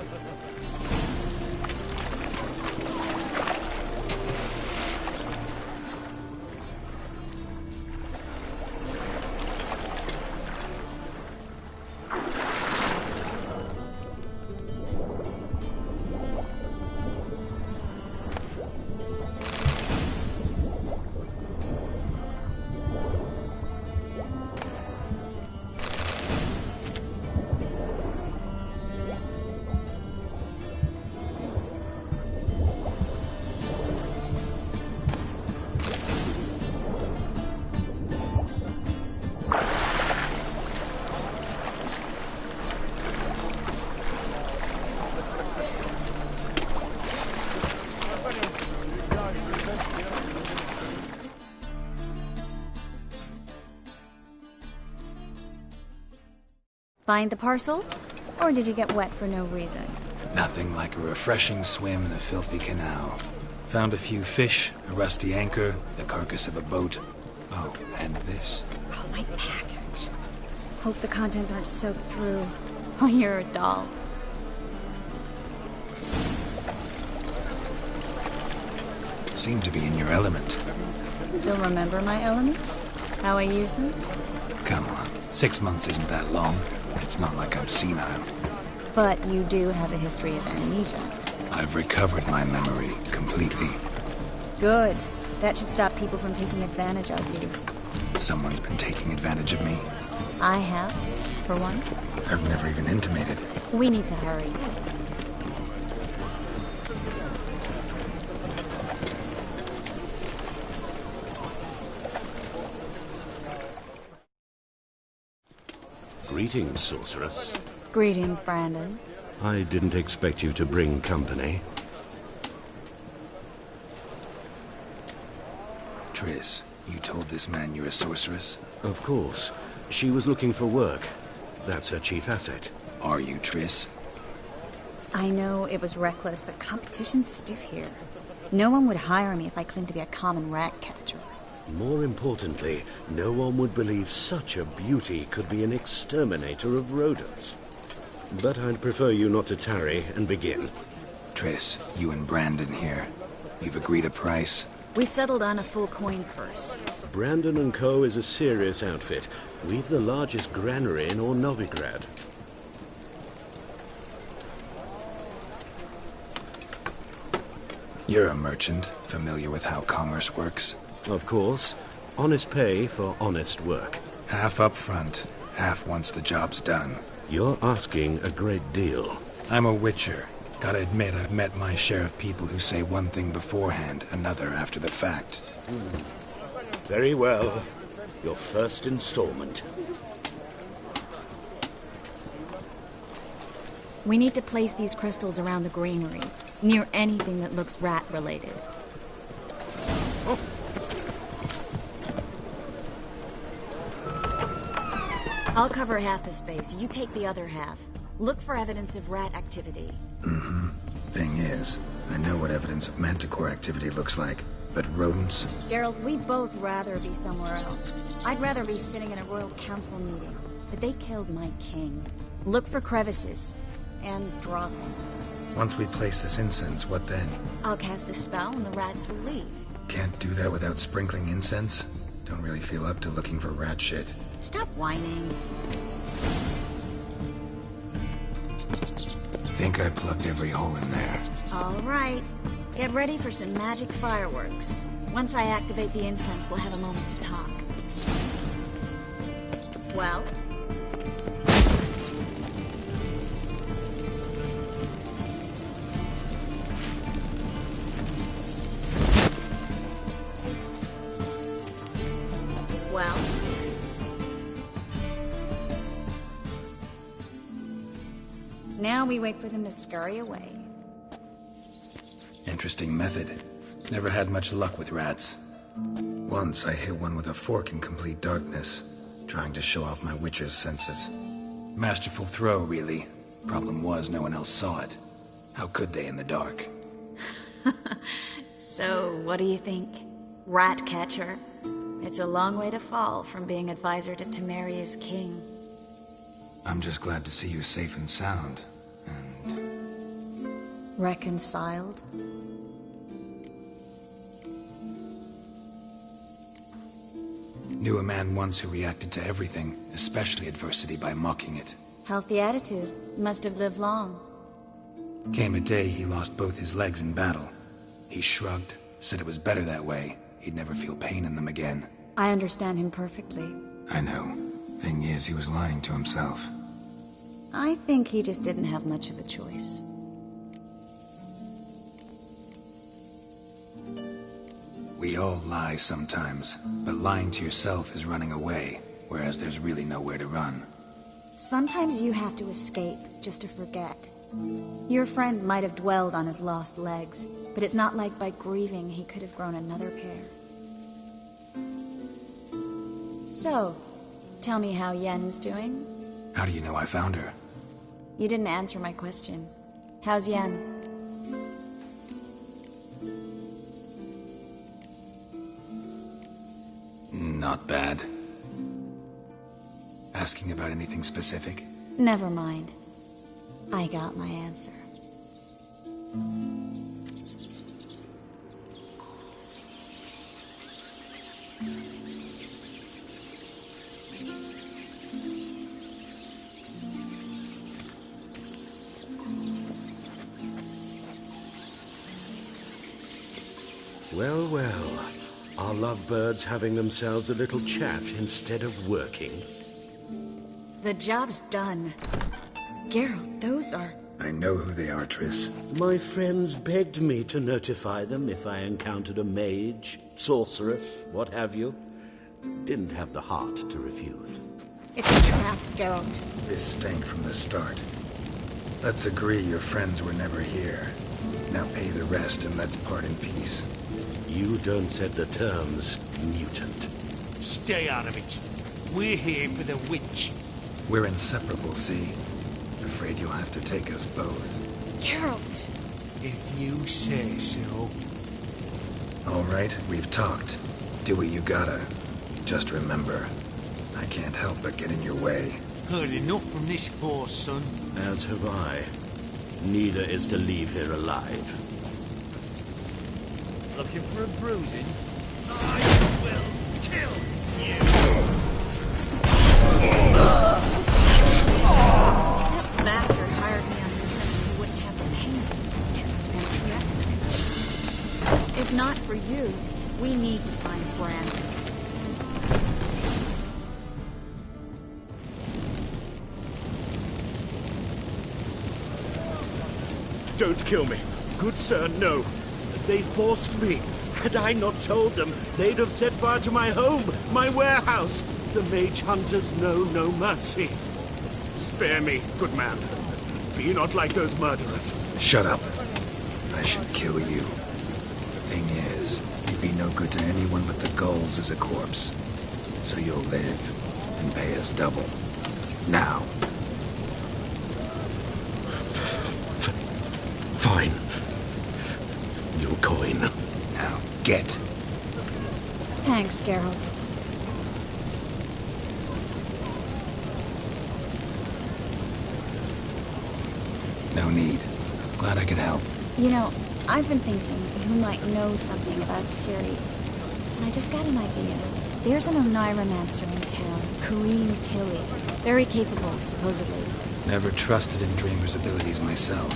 Find the parcel? Or did you get wet for no reason? Nothing like a refreshing swim in a filthy canal. Found a few fish, a rusty anchor, the carcass of a boat. Oh, and this. Oh, my package. Hope the contents aren't soaked through. Oh, you're a doll. Seem to be in your element. Still remember my elements? How I use them? Come on, 6 months isn't that long. It's not like I'm senile. But you do have a history of amnesia. I've recovered my memory completely. Good. That should stop people from taking advantage of you. Someone's been taking advantage of me. I have, for one. I've never even intimated. We need to hurry. Greetings, sorceress. Greetings, Brandon. I didn't expect you to bring company. Triss, you told this man you're a sorceress? Of course. She was looking for work. That's her chief asset. Are you, Triss? I know it was reckless, but competition's stiff here. No one would hire me if I claimed to be a common rat catcher. More importantly, no one would believe such a beauty could be an exterminator of rodents. But I'd prefer you not to tarry and begin. Triss, you and Brandon here. You've agreed a price? We settled on a full coin purse. Brandon & Co. is a serious outfit. We've the largest granary in all Novigrad. You're a merchant, familiar with how commerce works? Of course. Honest pay for honest work. Half up front, half once the job's done. You're asking a great deal. I'm a witcher. Gotta admit, I've met my share of people who say one thing beforehand, another after the fact. Very well. Your first installment. We need to place these crystals around the granary, near anything that looks rat-related. I'll cover half the space, you take the other half. Look for evidence of rat activity. Mm-hmm. Thing is, I know what evidence of manticore activity looks like, but rodents... Geralt, we'd both rather be somewhere else. I'd rather be sitting in a royal council meeting, but they killed my king. Look for crevices, and droppings. Once we place this incense, what then? I'll cast a spell and the rats will leave. Can't do that without sprinkling incense? Don't really feel up to looking for rat shit. Stop whining. Think I plugged every hole in there. All right. Get ready for some magic fireworks. Once I activate the incense, we'll have a moment to talk. Well? Well? Now we wait for them to scurry away. Interesting method. Never had much luck with rats. Once I hit one with a fork in complete darkness, trying to show off my witcher's senses. Masterful throw, really. Problem was, no one else saw it. How could they in the dark? So, what do you think? Rat catcher? It's a long way to fall from being advisor to Temeria's king. I'm just glad to see you safe and sound, and... Reconciled? Knew a man once who reacted to everything, especially adversity, by mocking it. Healthy attitude. Must have lived long. Came a day he lost both his legs in battle. He shrugged, said it was better that way. He'd never feel pain in them again. I understand him perfectly. I know. Thing is, he was lying to himself. I think he just didn't have much of a choice. We all lie sometimes, but lying to yourself is running away, whereas there's really nowhere to run. Sometimes you have to escape, just to forget. Your friend might have dwelled on his lost legs, but it's not like by grieving he could have grown another pair. So, tell me how Yen's doing? How do you know I found her? You didn't answer my question. How's Yen? Not bad. Asking about anything specific? Never mind. I got my answer. Well, well. Are lovebirds having themselves a little chat instead of working? The job's done. Geralt, those are... I know who they are, Triss. My friends begged me to notify them if I encountered a mage, sorceress, what have you. Didn't have the heart to refuse. It's a trap, Geralt. This stank from the start. Let's agree your friends were never here. Now pay the rest and let's part in peace. You don't set the terms, mutant. Stay out of it. We're here for the witch. We're inseparable, see? Afraid you'll have to take us both. Geralt! If you say so. All right, we've talked. Do what you gotta. Just remember, I can't help but get in your way. Heard enough from this horse, son. As have I. Neither is to leave here alive. Looking for a bruising? I will kill you! That bastard hired me on the assumption he wouldn't have the pain to trap. If not for you, we need to find Brandon. Don't kill me. Good sir, no. They forced me. Had I not told them, they'd have set fire to my home, my warehouse. The mage hunters know no mercy. Spare me, good man. Be not like those murderers. Shut up. I should kill you. Thing is, you'd be no good to anyone but the gulls as a corpse. So you'll live and pay us double. Now. Fine. Your coin. Now, get. Thanks, Geralt. No need. Glad I could help. You know, I've been thinking who might know something about Ciri. And I just got an idea. There's an Oneiromancer in town, Kareem Tilly. Very capable, supposedly. Never trusted in Dreamer's abilities myself.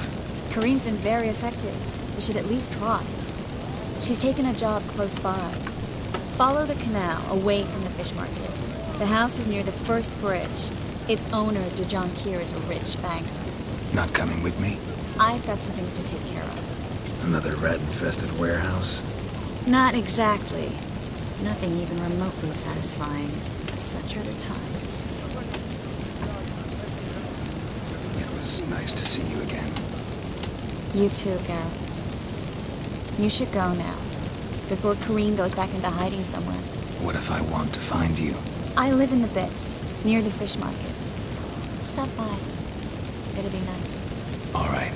Kareem's been very effective. We should at least try. She's taken a job close by. Follow the canal, away from the fish market. The house is near the first bridge. Its owner, Dejon Kier, is a rich banker. Not coming with me? I've got some things to take care of. Another rat-infested warehouse? Not exactly. Nothing even remotely satisfying. But such are the times. It was nice to see you again. You too, Geralt. You should go now, before Kareem goes back into hiding somewhere. What if I want to find you? I live in the Bix, near the fish market. Stop by. It'll be nice. All right.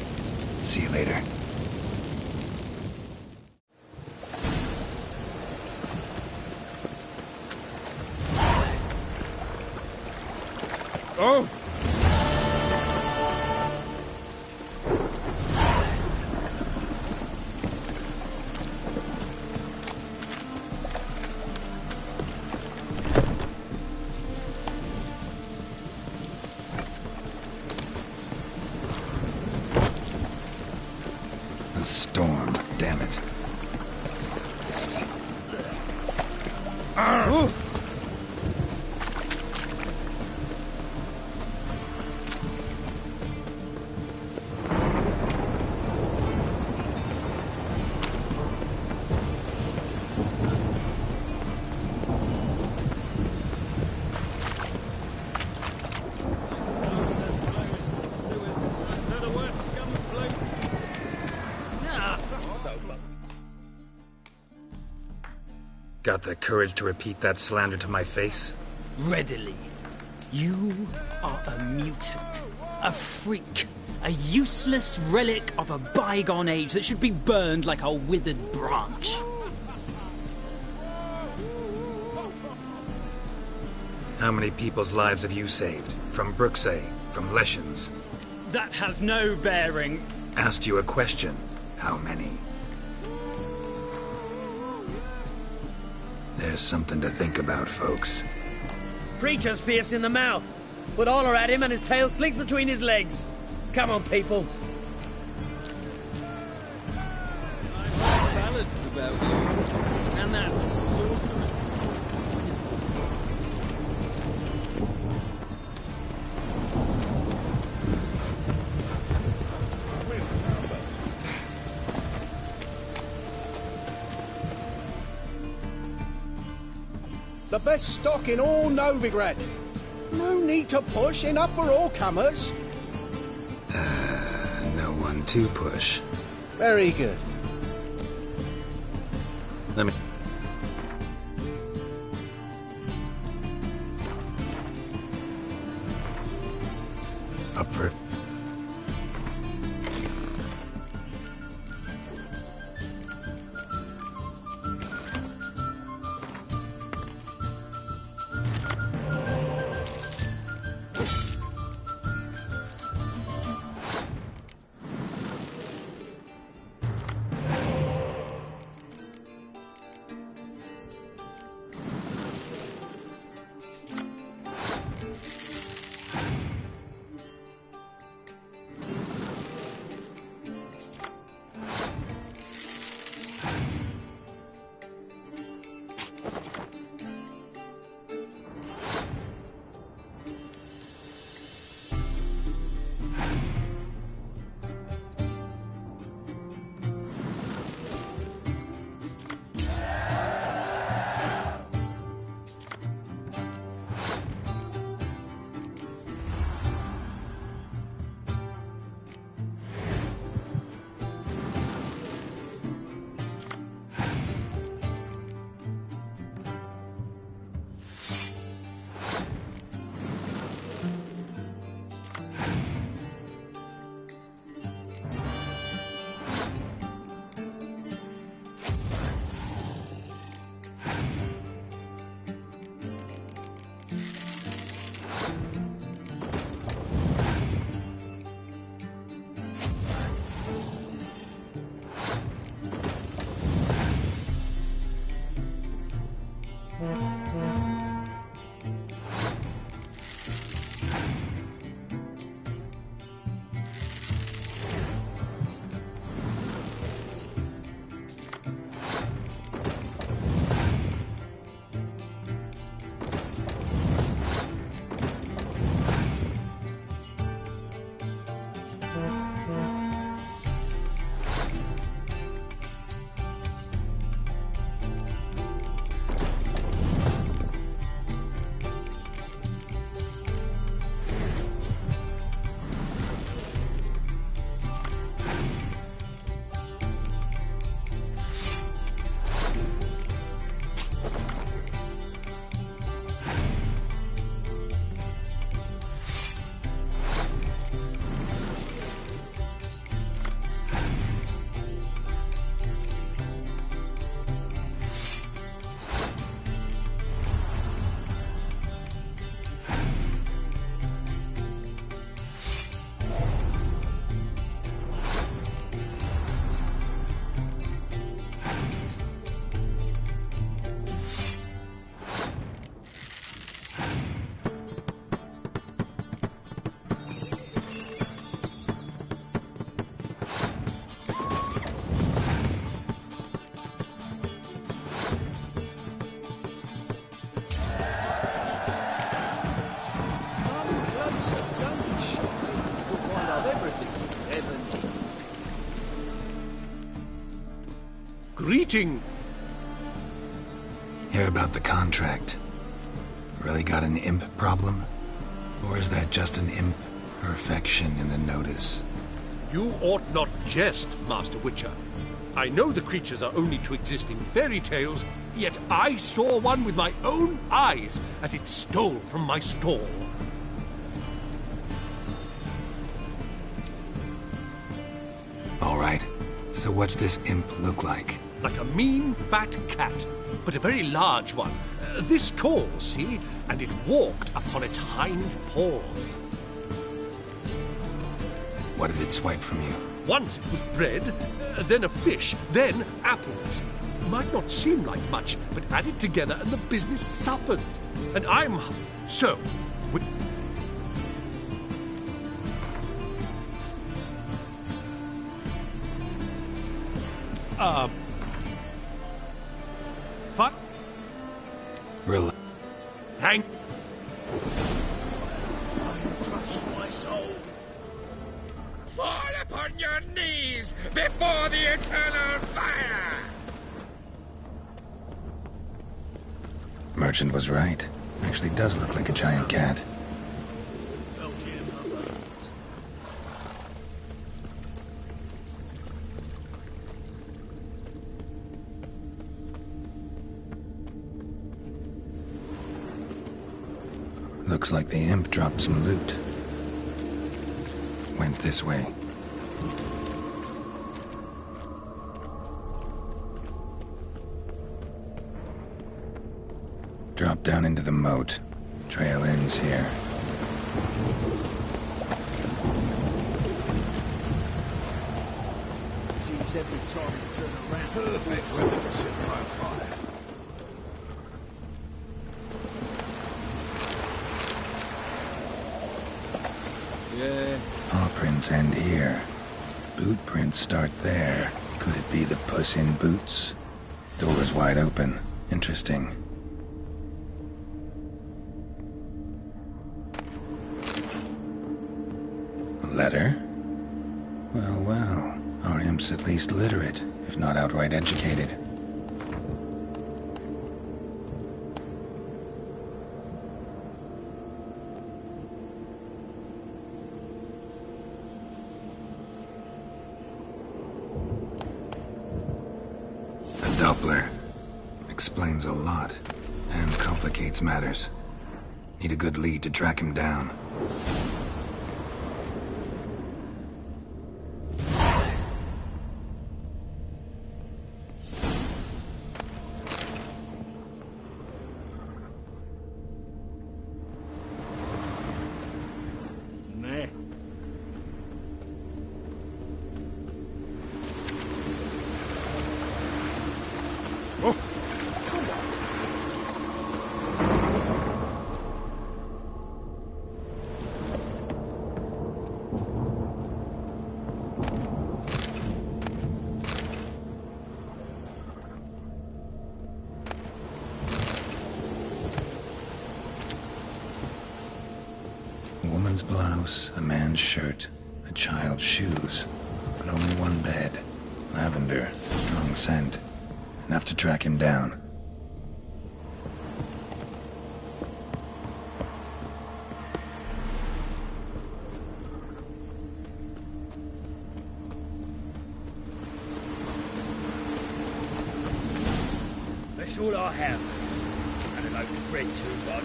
See you later. Oh! A storm, damn it. Got the courage to repeat that slander to my face? Readily. You are a mutant, a freak, a useless relic of a bygone age that should be burned like a withered branch. How many people's lives have you saved? From Bruxay, from Leshens? That has no bearing. Asked you a question. How many? There's something to think about, folks. Preacher's fierce in the mouth, but all are at him and his tail slinks between his legs. Come on, people. Ballads about you. And that sorceress. The best stock in all Novigrad. No need to push, enough for all comers. No one to push. Very good. Let me... Up for... Greeting! Hear about the contract. Really got an imp problem? Or is that just an imp perfection in the notice? You ought not jest, Master Witcher. I know the creatures are only to exist in fairy tales, yet I saw one with my own eyes as it stole from my stall. All right. So what's this imp look like? like a mean, fat cat, but a very large one. This tall, see? And it walked upon its hind paws. What did it swipe from you? Once it was bread, then a fish, then apples. Might not seem like much, but add it together and the business suffers. And I'm... So... Fuck. Relax. Thank... I trust my soul. Fall upon your knees before the eternal fire! Merchant was right. Actually does look like a giant cat. Looks like the imp dropped some loot. Went this way. Drop down into the moat. Trail ends here. Seems every time you turn around. Perfect weather to sit by a fire. Yeah. Paw prints end here. Boot prints start there. Could it be the Puss in Boots? Door's wide open. Interesting. A letter? Well, well. Our imp's at least literate, if not outright educated. Doppler. Explains a lot, and complicates matters. Need a good lead to track him down. Nah. A woman's blouse, a man's shirt, a child's shoes, but only one bed. Lavender, strong scent. Enough to track him down. That's all I have. And a loaf of bread too, bud.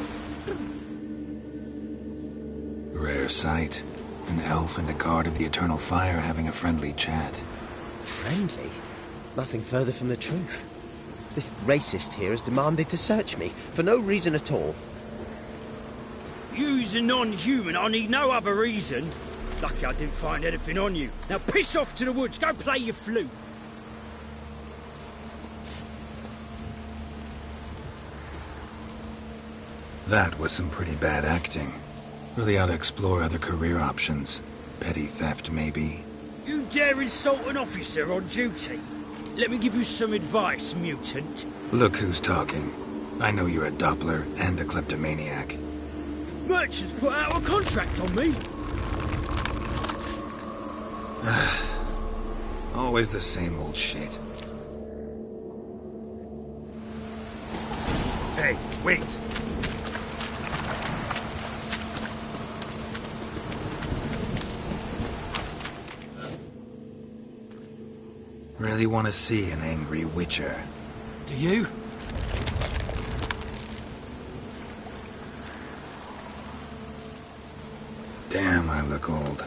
Rare sight. An elf and a guard of the Eternal Fire having a friendly chat. Friendly? Nothing further from the truth. This racist here has demanded to search me, for no reason at all. You's a non-human, I need no other reason. Lucky I didn't find anything on you. Now piss off to the woods, go play your flute. That was some pretty bad acting. Really ought to explore other career options. Petty theft, maybe. You dare insult an officer on duty? Let me give you some advice, mutant. Look who's talking. I know you're a Doppler and a kleptomaniac. Merchants put out a contract on me. Always the same old shit. Hey, wait. Really want to see an angry witcher. Do you? Damn, I look old.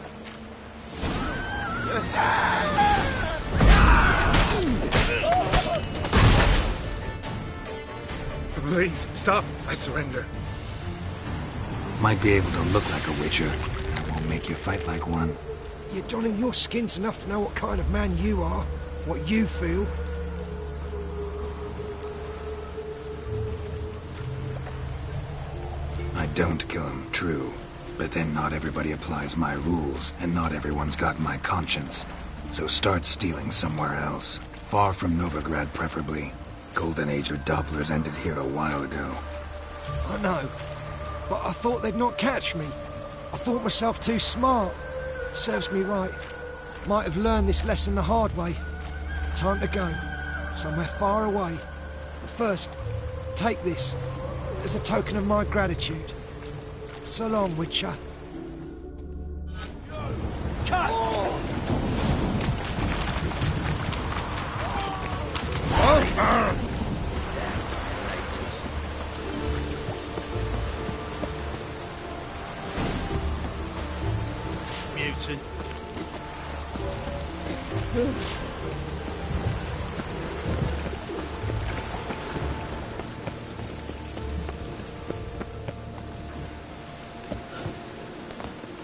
Please, stop. I surrender. Might be able to look like a witcher. That won't make you fight like one. You're donning your skins enough to know what kind of man you are, what you feel. I don't kill him, true. But then not everybody applies my rules, and not everyone's got my conscience. So start stealing somewhere else. Far from Novigrad, preferably. Golden Age of Dopplers ended here a while ago. I know, but I thought they'd not catch me. I thought myself too smart. Serves me right. Might have learned this lesson the hard way. Time to go. Somewhere far away. But first, take this as a token of my gratitude. So long, Witcher. Mutant.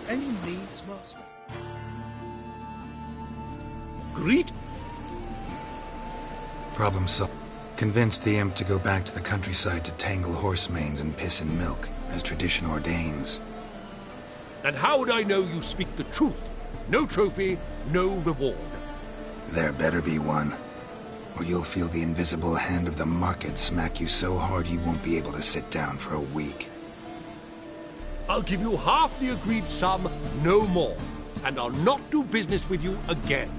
Any needs, Master? Greet. Problem solved. Convinced the imp to go back to the countryside to tangle horse manes and piss in milk, as tradition ordains. And how would I know you speak the truth? No trophy, no reward. There better be one, or you'll feel the invisible hand of the market smack you so hard you won't be able to sit down for a week. I'll give you half the agreed sum, no more. And I'll not do business with you again.